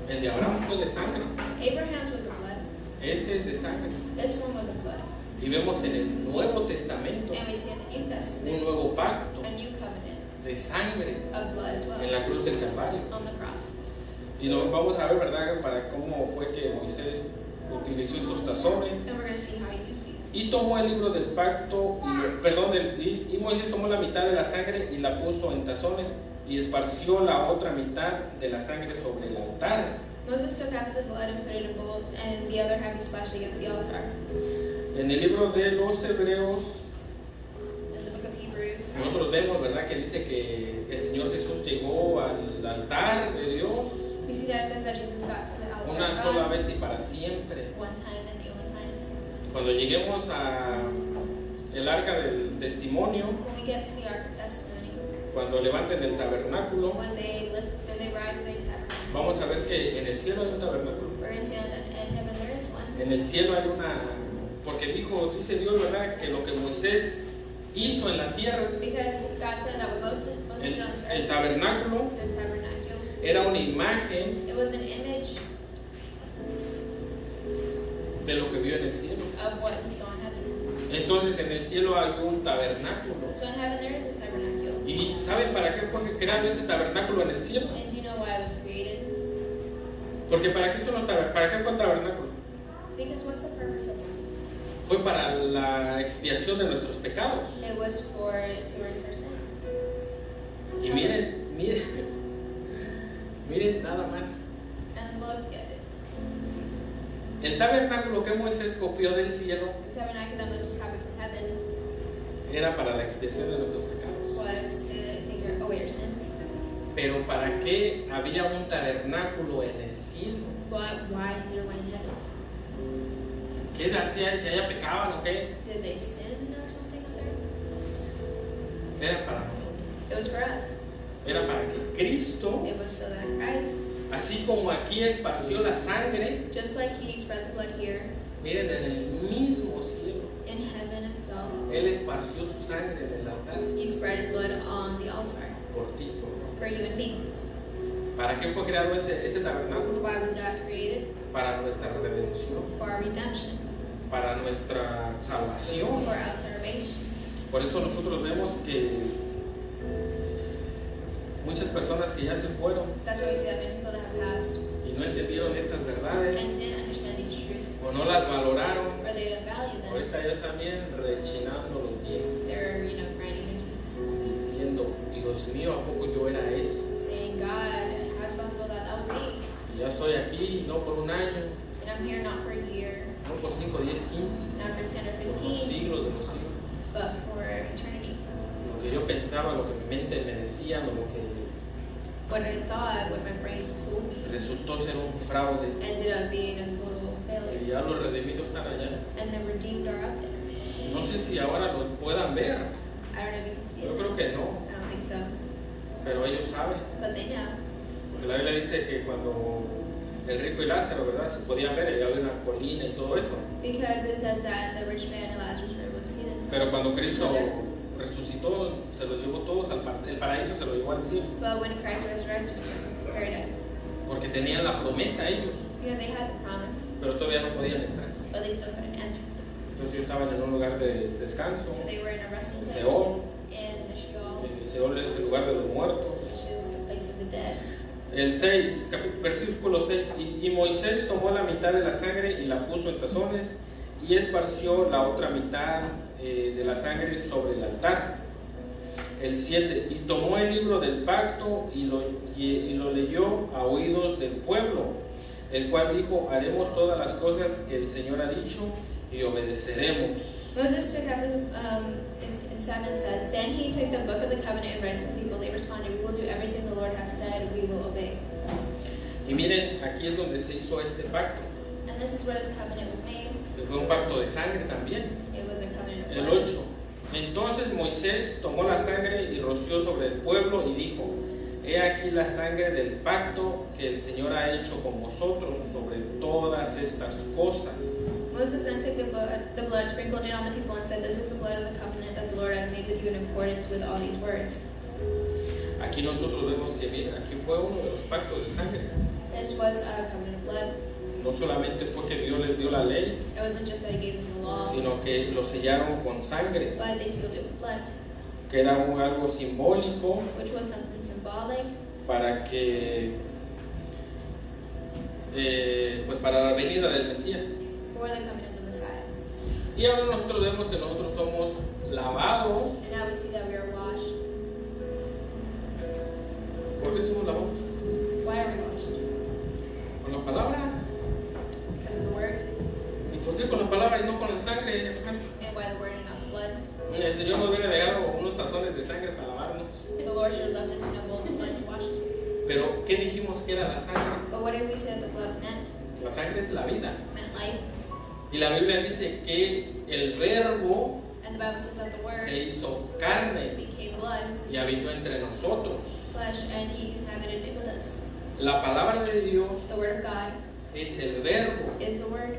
Speaker 1: El de Abraham fue de sangre,
Speaker 2: Abraham's was of blood.
Speaker 1: este es de sangre.
Speaker 2: This one was of blood.
Speaker 1: Y vemos en el Nuevo Testamento
Speaker 2: And we see in the New
Speaker 1: un
Speaker 2: Testament
Speaker 1: nuevo pacto
Speaker 2: a new covenant
Speaker 1: de sangre
Speaker 2: of blood as
Speaker 1: en
Speaker 2: well
Speaker 1: la cruz del Calvario.
Speaker 2: on the cross.
Speaker 1: Y nos vamos a ver, ¿verdad?, para cómo fue que Moisés utilizó estos tazones.
Speaker 2: And we're going to see how he used these.
Speaker 1: Y tomó el libro del pacto, y Moisés tomó la mitad de la sangre y la puso en tazones y esparció la otra mitad de la sangre sobre el altar.
Speaker 2: Moses took half of the blood and put it in bowls, and the other half he splashed against the altar.
Speaker 1: En el libro de los Hebreos,
Speaker 2: In the book of Hebrews,
Speaker 1: nosotros vemos, ¿verdad?, que dice que el Señor Jesús llegó al altar de Dios
Speaker 2: we see that it says that Jesus got to the altar
Speaker 1: una
Speaker 2: of
Speaker 1: sola
Speaker 2: God
Speaker 1: vez y para siempre.
Speaker 2: one time and the only time.
Speaker 1: Cuando lleguemos a el arca del testimonio,
Speaker 2: When we get to the Ark of Testimony,
Speaker 1: cuando levanten el tabernáculo,
Speaker 2: when they lift, then they rise, they tabernacle.
Speaker 1: vamos a ver que en el cielo hay un tabernáculo.
Speaker 2: We're going to see that in heaven there is one.
Speaker 1: En el cielo hay una, porque dice Dios, ¿verdad?, que lo que Moisés hizo en la tierra,
Speaker 2: Because God said that what Moses did on this
Speaker 1: el
Speaker 2: earth,
Speaker 1: tabernáculo
Speaker 2: the tabernacle,
Speaker 1: era una imagen
Speaker 2: it was an image
Speaker 1: de lo que vio en el cielo.
Speaker 2: of what he saw in heaven.
Speaker 1: Entonces en el cielo hay un tabernáculo.
Speaker 2: So in heaven there is a tabernacle.
Speaker 1: ¿Y saben para qué fue creado ese tabernáculo en el cielo?
Speaker 2: And do you know why it was created?
Speaker 1: Porque ¿para qué fue el tabernáculo?
Speaker 2: Because what's the purpose of one?
Speaker 1: Fue para la expiación de nuestros pecados.
Speaker 2: It was to erase our sins.
Speaker 1: Y miren nada más.
Speaker 2: And look at it.
Speaker 1: El tabernáculo que Moisés copió del cielo
Speaker 2: The tabernacle that Moses copied from heaven
Speaker 1: era para la expiación de nuestros pecados.
Speaker 2: was to take away your sins.
Speaker 1: Pero ¿para qué había un tabernáculo en el cielo?
Speaker 2: But why is there one in heaven?
Speaker 1: ¿Qué hacía que haya pecaban o qué?
Speaker 2: Did they sin or something up there?
Speaker 1: Era para nosotros.
Speaker 2: It was for us.
Speaker 1: Era para que Cristo,
Speaker 2: It was so that Christ,
Speaker 1: así como aquí esparció la sangre,
Speaker 2: just like He spread the blood here,
Speaker 1: miren, en el mismo cielo,
Speaker 2: in heaven itself,
Speaker 1: Él esparció su sangre en el altar
Speaker 2: He spread His blood on the altar
Speaker 1: por ti, por nosotros.
Speaker 2: for you and me.
Speaker 1: ¿Para qué fue creado ese tabernáculo?
Speaker 2: Why was that created?
Speaker 1: Para nuestra redención,
Speaker 2: For our redemption,
Speaker 1: para nuestra salvación.
Speaker 2: for our salvation.
Speaker 1: Por eso nosotros vemos que muchas personas que ya se fueron
Speaker 2: That's why we see that many people that have passed
Speaker 1: y no entendieron estas verdades
Speaker 2: and didn't understand these truths,
Speaker 1: o no las valoraron,
Speaker 2: or they didn't value them.
Speaker 1: ahorita ya están bien rechinando los dientes,
Speaker 2: They're, grinding into
Speaker 1: diciendo, Dios mío, ¿a poco yo era eso?
Speaker 2: saying, God, how's it possible that was me?
Speaker 1: Y ya estoy aquí, no por un año,
Speaker 2: And I'm here not for a year,
Speaker 1: no por 5, 10, 15,
Speaker 2: not for 10 or
Speaker 1: por los
Speaker 2: 15,
Speaker 1: siglos de los siglos.
Speaker 2: but for eternity.
Speaker 1: Lo que yo pensaba, lo que mi mente me decía, lo que
Speaker 2: What I thought, what my brain told me,
Speaker 1: resultó ser un fraude.
Speaker 2: ended up being a total
Speaker 1: Y
Speaker 2: failure.
Speaker 1: ya los redimidos están allá.
Speaker 2: And the redeemed are up there.
Speaker 1: No sé si ahora los puedan ver,
Speaker 2: I don't know if you can see
Speaker 1: yo
Speaker 2: it.
Speaker 1: creo que no,
Speaker 2: I don't think so.
Speaker 1: pero ellos saben.
Speaker 2: But they know.
Speaker 1: Porque la Biblia dice que cuando el rico y Lázaro, ¿verdad? Se podían ver, allá había una colina y todo eso.
Speaker 2: Because it says that the rich man and Lazarus were able to see themselves.
Speaker 1: Pero cuando
Speaker 2: each
Speaker 1: Cristo
Speaker 2: other.
Speaker 1: resucitó, se los llevó todos el paraíso se lo llevó al cielo.
Speaker 2: But when Christ resurrected, paradise.
Speaker 1: Porque tenían la promesa ellos,
Speaker 2: Because they had the promise,
Speaker 1: pero todavía no podían entrar.
Speaker 2: but they still couldn't enter.
Speaker 1: Entonces ellos estaban en un lugar de descanso,
Speaker 2: So they were in a resting place
Speaker 1: Seol.
Speaker 2: in the Sheol,
Speaker 1: El Seol es el lugar de los muertos.
Speaker 2: which is the place of the dead.
Speaker 1: El 6, versículo 6, y Moisés tomó la mitad de la sangre y la puso en tazones y esparció la otra mitad de la sangre sobre el altar. El 7, y tomó el libro del pacto y lo leyó a oídos del pueblo, el cual dijo, haremos todas las cosas que el Señor ha dicho y obedeceremos.
Speaker 2: Moses took up in 7 says, Then he took the book of the covenant and read it to the people. They responded, We will do everything the Lord has said, we will obey.
Speaker 1: Y miren, aquí es donde se hizo este pacto,
Speaker 2: And this is where this covenant was made.
Speaker 1: que fue un pacto de sangre también.
Speaker 2: It was a covenant of
Speaker 1: El
Speaker 2: blood.
Speaker 1: 8. Entonces Moisés tomó la sangre y roció sobre el pueblo y dijo, he aquí la sangre del pacto que el Señor ha hecho con vosotros sobre todas estas cosas.
Speaker 2: Moses then took the blood, sprinkled it on the people, and said, This is the blood of the covenant that the Lord has made with you in accordance with all these words.
Speaker 1: Aquí nosotros vemos que, mira, aquí fue uno de los pactos de sangre.
Speaker 2: This was a covenant of blood.
Speaker 1: No solamente fue que Dios les dio la ley,
Speaker 2: It wasn't just that he gave them the law,
Speaker 1: sino que lo sellaron con sangre,
Speaker 2: but they sealed it with blood,
Speaker 1: que era algo simbólico
Speaker 2: which was something symbolic
Speaker 1: para que, pues para la venida del Mesías.
Speaker 2: for the coming of the Messiah.
Speaker 1: Y ahora nosotros vemos que nosotros somos lavados.
Speaker 2: And now we see that we are washed.
Speaker 1: ¿Por qué somos lavados?
Speaker 2: Why are we washed?
Speaker 1: Con la palabra.
Speaker 2: Because of the word,
Speaker 1: ¿Y por qué con la palabra y no con la sangre?
Speaker 2: and by the word and not the blood.
Speaker 1: El Señor nos hubiera dejado unos tazones de sangre para lavarnos.
Speaker 2: The Lord should have left us bowls of blood to wash us with.
Speaker 1: Pero ¿qué dijimos que era la sangre?
Speaker 2: But what did we say that the blood meant?
Speaker 1: La sangre es la vida.
Speaker 2: It meant life.
Speaker 1: Y la Biblia dice que el verbo
Speaker 2: And the Bible says that the
Speaker 1: se
Speaker 2: word
Speaker 1: hizo carne
Speaker 2: became blood,
Speaker 1: y habitó entre nosotros.
Speaker 2: flesh, and he inhabited with us.
Speaker 1: La palabra de Dios
Speaker 2: The word of God
Speaker 1: es el verbo
Speaker 2: is the word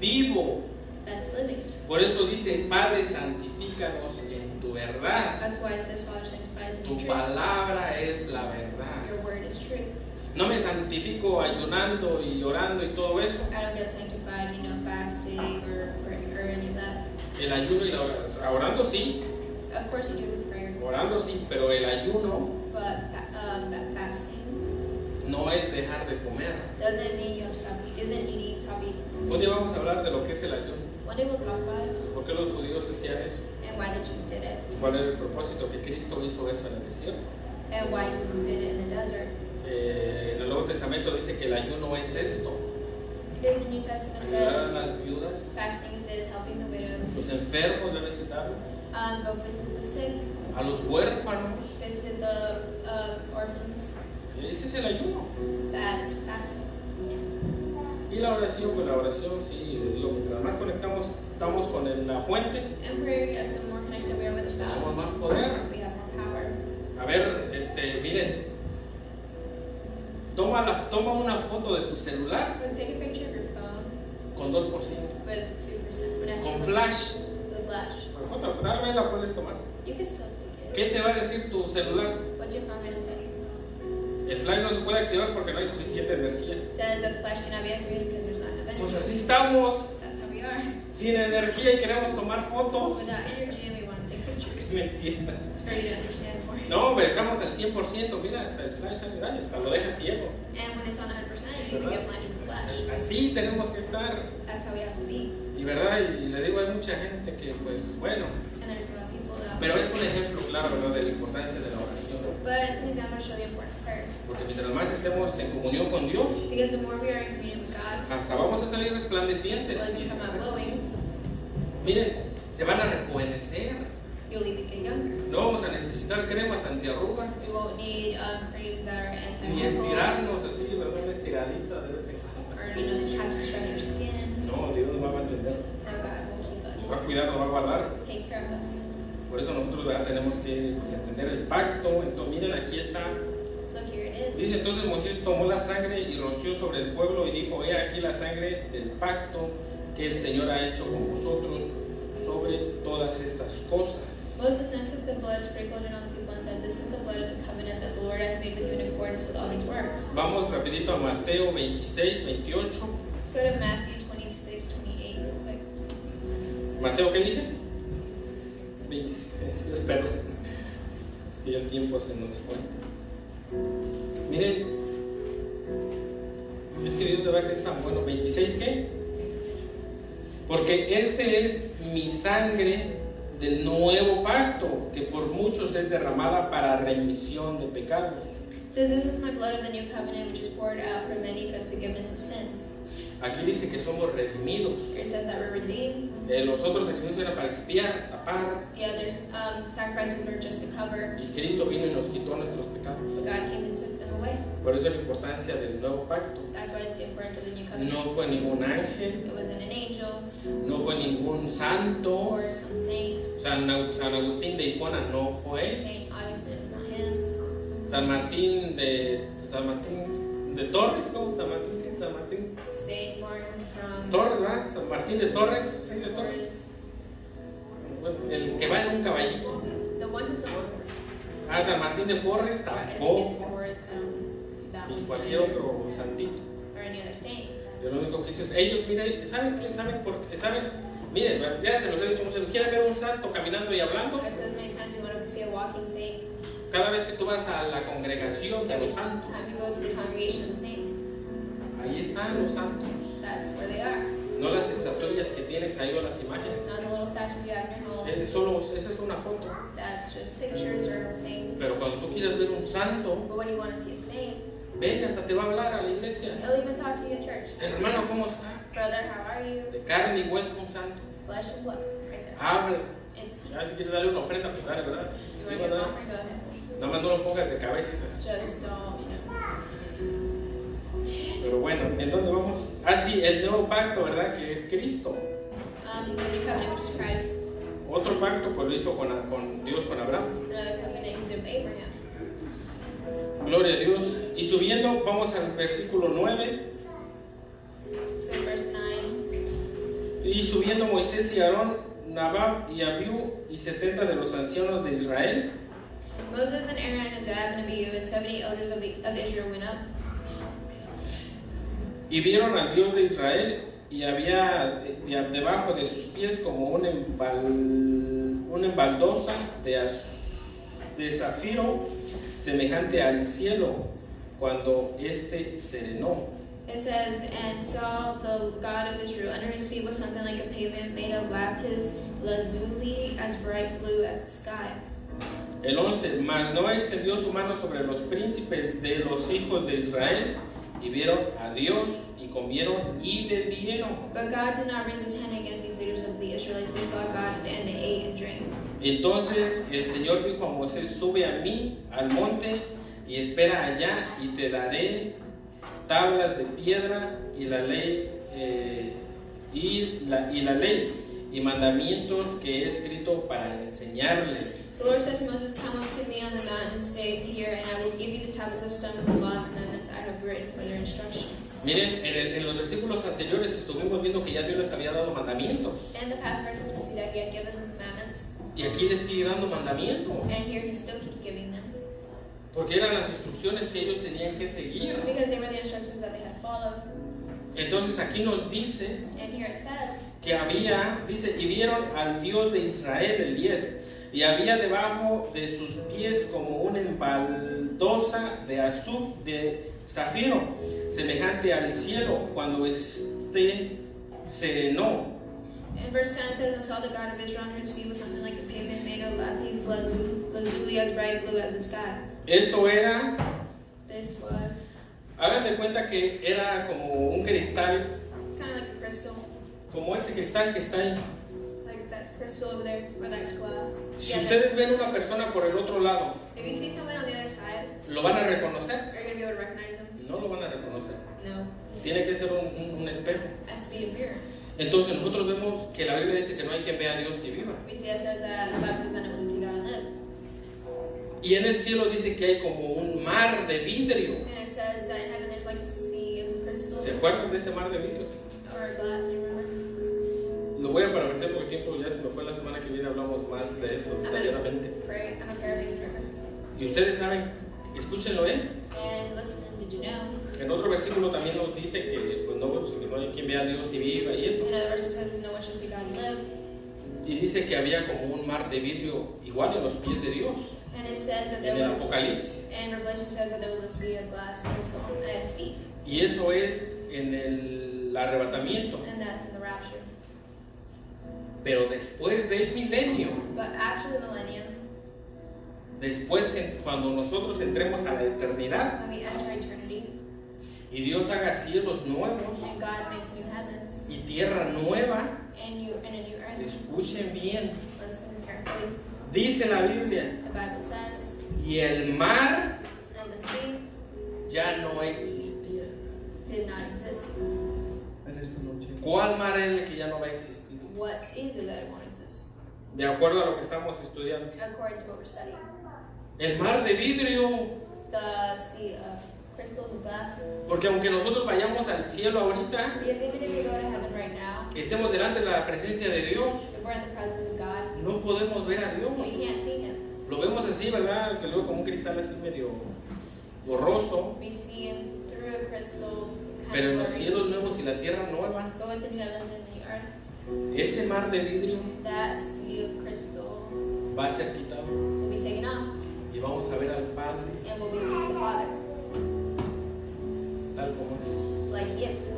Speaker 1: vivo.
Speaker 2: that's living.
Speaker 1: Por eso dice, Padre, santifícanos en tu verdad.
Speaker 2: That's why it says, Father, sanctify us in
Speaker 1: Tu
Speaker 2: your truth.
Speaker 1: palabra es la verdad.
Speaker 2: Your word is truth.
Speaker 1: No me santifico ayunando y orando y todo eso.
Speaker 2: I don't get sanctified, fasting or any of that.
Speaker 1: El ayuno y la oración. Orando sí,
Speaker 2: Of course you do with prayer,
Speaker 1: orando sí, pero el ayuno
Speaker 2: but that fasting
Speaker 1: no es dejar de comer.
Speaker 2: doesn't mean you have to stop eating. Doesn't mean you stop eating.
Speaker 1: Un día vamos a hablar de lo que es el ayuno.
Speaker 2: One day we'll talk about it
Speaker 1: ¿Por qué los judíos hacían eso?
Speaker 2: and why the Jews did it
Speaker 1: ¿Y cuál era el propósito que Cristo hizo eso en el desierto?
Speaker 2: and why Jesus did it in the desert.
Speaker 1: En el Nuevo Testamento dice que el ayuno es esto:
Speaker 2: In the New Testament
Speaker 1: ayudar a
Speaker 2: says
Speaker 1: las viudas,
Speaker 2: fasting is this, helping the widows,
Speaker 1: los enfermos de visitarlos,
Speaker 2: go visit the sick,
Speaker 1: a los huérfanos.
Speaker 2: visit the orphans.
Speaker 1: Ese es el ayuno.
Speaker 2: That's fasting.
Speaker 1: Y la oración, pues la oración, sí, les digo, mientras más estamos con la fuente,
Speaker 2: And prayer, yes, the more connected we are with the
Speaker 1: tenemos
Speaker 2: God,
Speaker 1: más poder.
Speaker 2: we have more power.
Speaker 1: A ver, miren, toma una foto de tu celular
Speaker 2: But take a picture of your phone
Speaker 1: con 2%.
Speaker 2: with 2%, with
Speaker 1: Con
Speaker 2: 2%,
Speaker 1: flash.
Speaker 2: with flash.
Speaker 1: La foto, tal vez la puedes tomar.
Speaker 2: You can still take it.
Speaker 1: ¿Qué te va a decir tu celular?
Speaker 2: What's your phone going to say?
Speaker 1: El flash no se puede activar porque no hay suficiente energía.
Speaker 2: It says that the flash cannot be activated because there's not enough
Speaker 1: Pues
Speaker 2: energy.
Speaker 1: así estamos,
Speaker 2: That's how we are.
Speaker 1: sin energía y queremos tomar fotos.
Speaker 2: Without energy and we want to take pictures.
Speaker 1: ¿Me entiendes?
Speaker 2: It's for you to understand more.
Speaker 1: No, pero estamos al 100%, mira, hasta el flash, mira, hasta lo deja ciego.
Speaker 2: And when it's on 100%, you can get blinded with flash.
Speaker 1: Así tenemos que estar.
Speaker 2: That's how we have to be.
Speaker 1: Y verdad, y le digo, hay mucha gente que, pues, bueno,
Speaker 2: And there's a lot of people that.
Speaker 1: pero es un ejemplo claro, ¿verdad?, de la importancia de la oración.
Speaker 2: But it's an example to show the importance of prayer.
Speaker 1: Porque mientras más estemos en comunión con Dios,
Speaker 2: Because the more we are in communion with God,
Speaker 1: hasta vamos a salir resplandecientes.
Speaker 2: well, you come out glowing,
Speaker 1: Miren, se van a rejuvenecer.
Speaker 2: you'll even get younger.
Speaker 1: No vamos a necesitar cremas antiarrugas,
Speaker 2: We won't need creams that are
Speaker 1: ni
Speaker 2: anti-wrinkles,
Speaker 1: estirarnos así, ¿verdad?, una estiradita de vez en cuando.
Speaker 2: or have to stretch your skin.
Speaker 1: No, Dios nos va a mantener,
Speaker 2: No, God will keep
Speaker 1: nos va a
Speaker 2: us,
Speaker 1: cuidar, nos va a guardar.
Speaker 2: take care of us.
Speaker 1: Por eso nosotros, ¿verdad?, tenemos que, pues, entender el pacto. Entonces, miren, aquí está.
Speaker 2: Look, here it is.
Speaker 1: Dice, entonces Moisés tomó la sangre y roció sobre el pueblo y dijo: he aquí la sangre del pacto que el Señor ha hecho con vosotros sobre todas estas cosas.
Speaker 2: Moses then took the blood, sprinkled it on the people, and said, "This is the blood of the covenant that the Lord has made with you in accordance with all these words."
Speaker 1: Vamos rapidito a Mateo 26, 28.
Speaker 2: Let's go to Matthew 26:28 real quick.
Speaker 1: ¿Mateo qué dije? 26. Espera. Es que ya el tiempo se nos fue. Miren. Es que Dios de verdad que es tan bueno. ¿26 qué? Porque este es mi sangre del nuevo pacto, que por muchos es derramada para remisión de pecados.
Speaker 2: It says, "This is my blood of the new covenant, which is poured out for many for the forgiveness of sins."
Speaker 1: Aquí dice que somos redimidos.
Speaker 2: Here it says that we're redeemed.
Speaker 1: Los otros sacrificios eran para expiar, tapar,
Speaker 2: The others sacrifices were just to cover,
Speaker 1: y Cristo vino y nos quitó nuestros pecados.
Speaker 2: but God came and took them away.
Speaker 1: Por eso es la importancia del nuevo pacto.
Speaker 2: That's why it's the importance of the new covenant.
Speaker 1: No fue ningún ángel,
Speaker 2: It wasn't an angel
Speaker 1: no fue ningún santo.
Speaker 2: or some saint.
Speaker 1: San Agustín de Hipona no fue.
Speaker 2: Saint Augustine was not him.
Speaker 1: San Martín de Torres, ¿no? San Martín.
Speaker 2: Saint Martin from
Speaker 1: Torres, ¿verdad? San Martín de Torres. ¿Sí, de Torres?
Speaker 2: Tours.
Speaker 1: Bueno, el que va en un caballito.
Speaker 2: The one who's on horse.
Speaker 1: San Martín de Porres
Speaker 2: Or I think it's
Speaker 1: tampoco.
Speaker 2: Porres, that
Speaker 1: Y
Speaker 2: one.
Speaker 1: cualquier otro santito.
Speaker 2: Or any other saint.
Speaker 1: Yo lo único que hice es, ellos, miren, ¿saben qué? ¿Saben por qué? ¿Saben? Miren, ya se los he dicho muchas veces. ¿Quieren ver un santo caminando y hablando?
Speaker 2: I've said many times you want to see a walking saint.
Speaker 1: Cada vez que tú vas a la congregación de
Speaker 2: Every
Speaker 1: los santos,
Speaker 2: time you go to the congregation of the saints,
Speaker 1: ahí están los santos.
Speaker 2: that's where they are.
Speaker 1: No las estatuillas que tienes ahí o las imágenes.
Speaker 2: Not the little statues you have in your home.
Speaker 1: Solo, esa es una foto.
Speaker 2: That's just pictures or things.
Speaker 1: Pero cuando tú quieres ver un santo,
Speaker 2: But when you want to see a saint,
Speaker 1: ven, hasta te va a hablar a la iglesia.
Speaker 2: they'll even talk to you in church.
Speaker 1: Hermano, ¿cómo está?
Speaker 2: Brother, how are you?
Speaker 1: De carne y hueso un santo.
Speaker 2: Flesh and blood, right there.
Speaker 1: Habla.
Speaker 2: And speak.
Speaker 1: Ya si quieres darle una ofrenda, pues dale, ¿verdad?
Speaker 2: You
Speaker 1: Sí,
Speaker 2: want to give an
Speaker 1: ¿verdad?
Speaker 2: offering? Go ahead.
Speaker 1: Nada más no lo pongas de cabeza.
Speaker 2: Just don't,
Speaker 1: Pero bueno, ¿en dónde vamos? Ah, sí, el nuevo pacto, ¿verdad? Que es Cristo.
Speaker 2: the new covenant, which is Christ.
Speaker 1: Otro pacto, pues lo hizo con Dios, con Abraham.
Speaker 2: Another covenant he did with Abraham.
Speaker 1: Gloria a Dios. Y subiendo, vamos al versículo 9.
Speaker 2: Let's go to verse 9.
Speaker 1: Y subiendo Moisés y Aarón, Nadab y Abiú y 70 de los ancianos de Israel.
Speaker 2: Moses and Aaron and Nadab and Abihu and 70 elders of Israel went up.
Speaker 1: Y vieron al Dios de Israel, y había debajo de sus pies como una embaldosa de zafiro semejante al cielo, cuando éste serenó.
Speaker 2: It says, and saw the God of Israel. Under his feet was something like a pavement made of lapis lazuli, as bright blue as the sky.
Speaker 1: El 11, mas Noé extendió su mano sobre los príncipes de los hijos de Israel y vieron a Dios y comieron y bebieron.
Speaker 2: But God did not raise his hand against these leaders of the Israelites. They saw God and they ate and drank.
Speaker 1: Entonces el Señor dijo a Moisés: sube a mí al monte y espera allá, y te daré tablas de piedra y la ley y mandamientos que he escrito para enseñarles.
Speaker 2: The Lord says to Moses, come up to me on the mountain and stay here, and I will give you the tablets of stone with the law and commandments I have written for their instruction.
Speaker 1: Miren, en los versículos anteriores estuvimos viendo que ya Dios les había dado mandamientos.
Speaker 2: In the past verses, we see that he had given them commandments,
Speaker 1: Y aquí les sigue dando mandamientos.
Speaker 2: and here he still keeps giving them.
Speaker 1: Porque eran las instrucciones que ellos tenían que seguir.
Speaker 2: Because they were the instructions that they had followed.
Speaker 1: Entonces aquí nos dice
Speaker 2: And here it says,
Speaker 1: que había, dice, y vieron al Dios de Israel, el 10, y había debajo de sus pies como una embaldosa de azuf de zafiro, semejante al cielo, cuando éste serenó.
Speaker 2: in verse 10 it says, and saw the God of Israel under his feet was something like a pavement made of lapis lazuli, as bright blue as the sky.
Speaker 1: Eso era,
Speaker 2: This was,
Speaker 1: hagan de cuenta que era como un cristal,
Speaker 2: it's kind of like a crystal,
Speaker 1: como ese cristal que está ahí.
Speaker 2: like that crystal over there, or that glass.
Speaker 1: Si
Speaker 2: Yeah,
Speaker 1: ustedes ven una persona por el otro lado,
Speaker 2: if you see someone on the other side,
Speaker 1: ¿lo van a reconocer?
Speaker 2: are you going to be able to recognize them?
Speaker 1: No lo van a reconocer.
Speaker 2: No.
Speaker 1: Tiene que ser un espejo.
Speaker 2: It has to be a mirror.
Speaker 1: Entonces nosotros vemos que la Biblia dice que no hay quien vea a Dios y viva.
Speaker 2: We see it says that the Bible says that no one will see God and live.
Speaker 1: Y en el cielo dice que hay como un mar de vidrio.
Speaker 2: And it says that in heaven there's like a sea of crystals.
Speaker 1: ¿Se acuerdan de ese mar de vidrio?
Speaker 2: Or glass, you remember?
Speaker 1: Lo voy a parafrasear porque el tiempo ya se me fue. La semana que viene hablamos más de eso detalladamente.
Speaker 2: I'm a paraphrase.
Speaker 1: Y ustedes saben, escúchenlo,
Speaker 2: And listen, did you know?
Speaker 1: En otro versículo también nos dice que, pues, que no hay quien vea a Dios y viva y eso.
Speaker 2: In other verses says no one shall see God and live.
Speaker 1: Y dice que había como un mar de vidrio igual en los pies de Dios.
Speaker 2: And it says that
Speaker 1: En
Speaker 2: there
Speaker 1: el
Speaker 2: was,
Speaker 1: Apocalipsis.
Speaker 2: and Revelation says that there was a sea of glass crystal at his feet.
Speaker 1: Y eso es en el arrebatamiento.
Speaker 2: And that's in the rapture.
Speaker 1: Pero después del milenio,
Speaker 2: But after the millennium,
Speaker 1: después que cuando nosotros entremos a la eternidad
Speaker 2: when we enter eternity,
Speaker 1: y Dios haga cielos nuevos
Speaker 2: and God makes new heavens,
Speaker 1: y tierra nueva,
Speaker 2: and a new earth,
Speaker 1: escuchen bien,
Speaker 2: listen carefully,
Speaker 1: dice la Biblia,
Speaker 2: the Bible says,
Speaker 1: y el mar
Speaker 2: and the sea
Speaker 1: ya no existía.
Speaker 2: did not exist.
Speaker 1: ¿Cuál mar es el que ya no va a existir?
Speaker 2: What sea is it that it won't exist?
Speaker 1: De acuerdo a lo que estamos estudiando.
Speaker 2: According to what we're studying.
Speaker 1: El mar de vidrio,
Speaker 2: The sea of crystals of glass.
Speaker 1: porque aunque nosotros vayamos al cielo ahorita,
Speaker 2: Because even if we go to heaven right now,
Speaker 1: que estemos delante de la presencia de Dios,
Speaker 2: if we're in the presence of God,
Speaker 1: no podemos ver a Dios.
Speaker 2: we can't see Him.
Speaker 1: Lo vemos así, ¿verdad? Que luego como un cristal así medio borroso.
Speaker 2: We see Him through a crystal
Speaker 1: Pero
Speaker 2: kind
Speaker 1: en
Speaker 2: of
Speaker 1: los
Speaker 2: blurry.
Speaker 1: cielos nuevos y la tierra nueva,
Speaker 2: But with the new heavens and the new earth,
Speaker 1: ese mar de vidrio
Speaker 2: that sea of crystal
Speaker 1: va a ser quitado
Speaker 2: will be taken off,
Speaker 1: y vamos a ver al Padre
Speaker 2: and we'll be able to see the Father
Speaker 1: tal como es.
Speaker 2: like He is.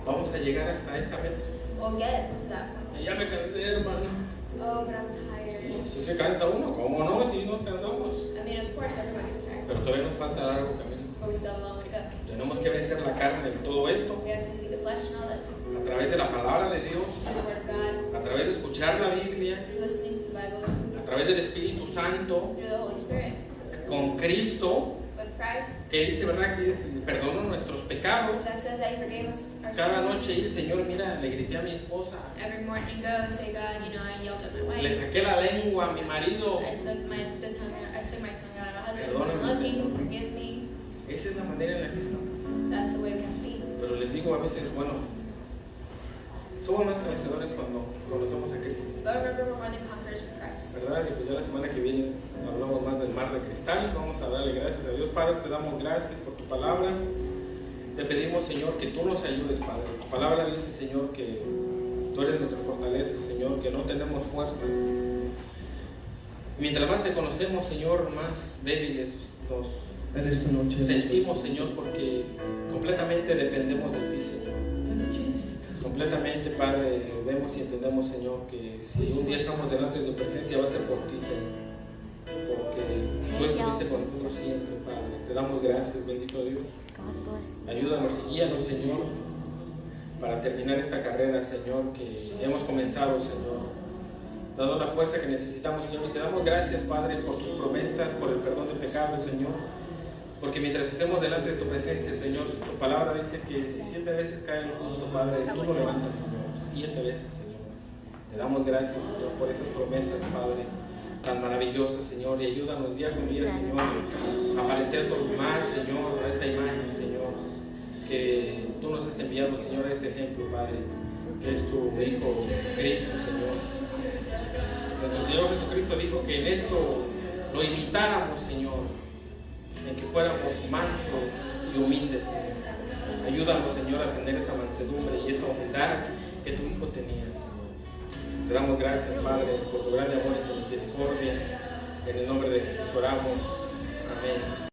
Speaker 1: Vamos a llegar hasta esa meta.
Speaker 2: We'll get to that point.
Speaker 1: Y ya me cansé, hermano.
Speaker 2: Oh, but I'm tired.
Speaker 1: Si se cansa uno, ¿cómo no? Si nos cansamos.
Speaker 2: I mean, of course, everyone gets tired,
Speaker 1: Pero todavía nos falta largo camino.
Speaker 2: but we still have a long way to go.
Speaker 1: Tenemos que vencer la carne en todo esto
Speaker 2: We have to defeat the flesh and all this
Speaker 1: a través de la palabra de Dios,
Speaker 2: through the Word of God,
Speaker 1: a través de escuchar la Biblia,
Speaker 2: through listening to the Bible,
Speaker 1: a través del Espíritu Santo,
Speaker 2: through the Holy Spirit,
Speaker 1: con Cristo,
Speaker 2: with Christ.
Speaker 1: que dice, ¿verdad?, que perdonó nuestros pecados.
Speaker 2: That says that He forgave us our
Speaker 1: Cada
Speaker 2: sins.
Speaker 1: noche, Señor, mira, le grité a mi esposa,
Speaker 2: Every morning, go say, God, you know, I yelled at my
Speaker 1: le
Speaker 2: wife.
Speaker 1: saqué la lengua a mi marido.
Speaker 2: I stuck my tongue out. My husband
Speaker 1: Perdóname,
Speaker 2: wasn't looking.
Speaker 1: Señor.
Speaker 2: Forgive me.
Speaker 1: Esa es la manera en la que estamos.
Speaker 2: That's the way we have to be.
Speaker 1: Pero les digo a veces, bueno, somos más vencedores cuando conocemos a Cristo,
Speaker 2: But remember, we're more than conquerors for Christ.
Speaker 1: ¿verdad? Y pues ya la semana que viene hablamos más del mar de cristal. Vamos a darle gracias a Dios. Padre, te damos gracias por tu palabra. Te pedimos, Señor, que tú nos ayudes, Padre. Tu palabra dice, Señor, que tú eres nuestra fortaleza, Señor, que no tenemos fuerzas. Mientras más te conocemos, Señor, más débiles nos
Speaker 3: en esta noche.
Speaker 1: sentimos, Señor, porque completamente dependemos de ti, Señor. Completamente, Padre, vemos y entendemos, Señor, que si un día estamos delante de tu presencia va a ser por ti, Señor. Porque tú estuviste con nosotros siempre, Padre. Te damos gracias, bendito Dios. Ayúdanos y guíanos, Señor, para terminar esta carrera, Señor, que hemos comenzado, Señor. Dado la fuerza que necesitamos, Señor, y te damos gracias, Padre, por tus promesas, por el perdón de pecados, Señor. Porque mientras estemos delante de tu presencia, Señor, tu palabra dice que si 7 veces cae el justo, Padre, tú lo levantas, Señor. 7 veces, Señor. Te damos gracias, Señor, por esas promesas, Padre, tan maravillosas, Señor. Y ayúdanos día con día, Señor, a parecernos más, Señor, a esa imagen, Señor, que tú nos has enviado, Señor, a ese ejemplo, Padre, que es tu Hijo Cristo, Señor. Nuestro Señor Jesucristo dijo que en esto lo imitáramos, Señor, en que fuéramos mansos y humildes, Señor. Ayúdanos, Señor, a tener esa mansedumbre y esa humildad que tu Hijo tenía, Señor. Te damos gracias, Padre, por tu grande amor y tu misericordia. En el nombre de Jesús oramos. Amén.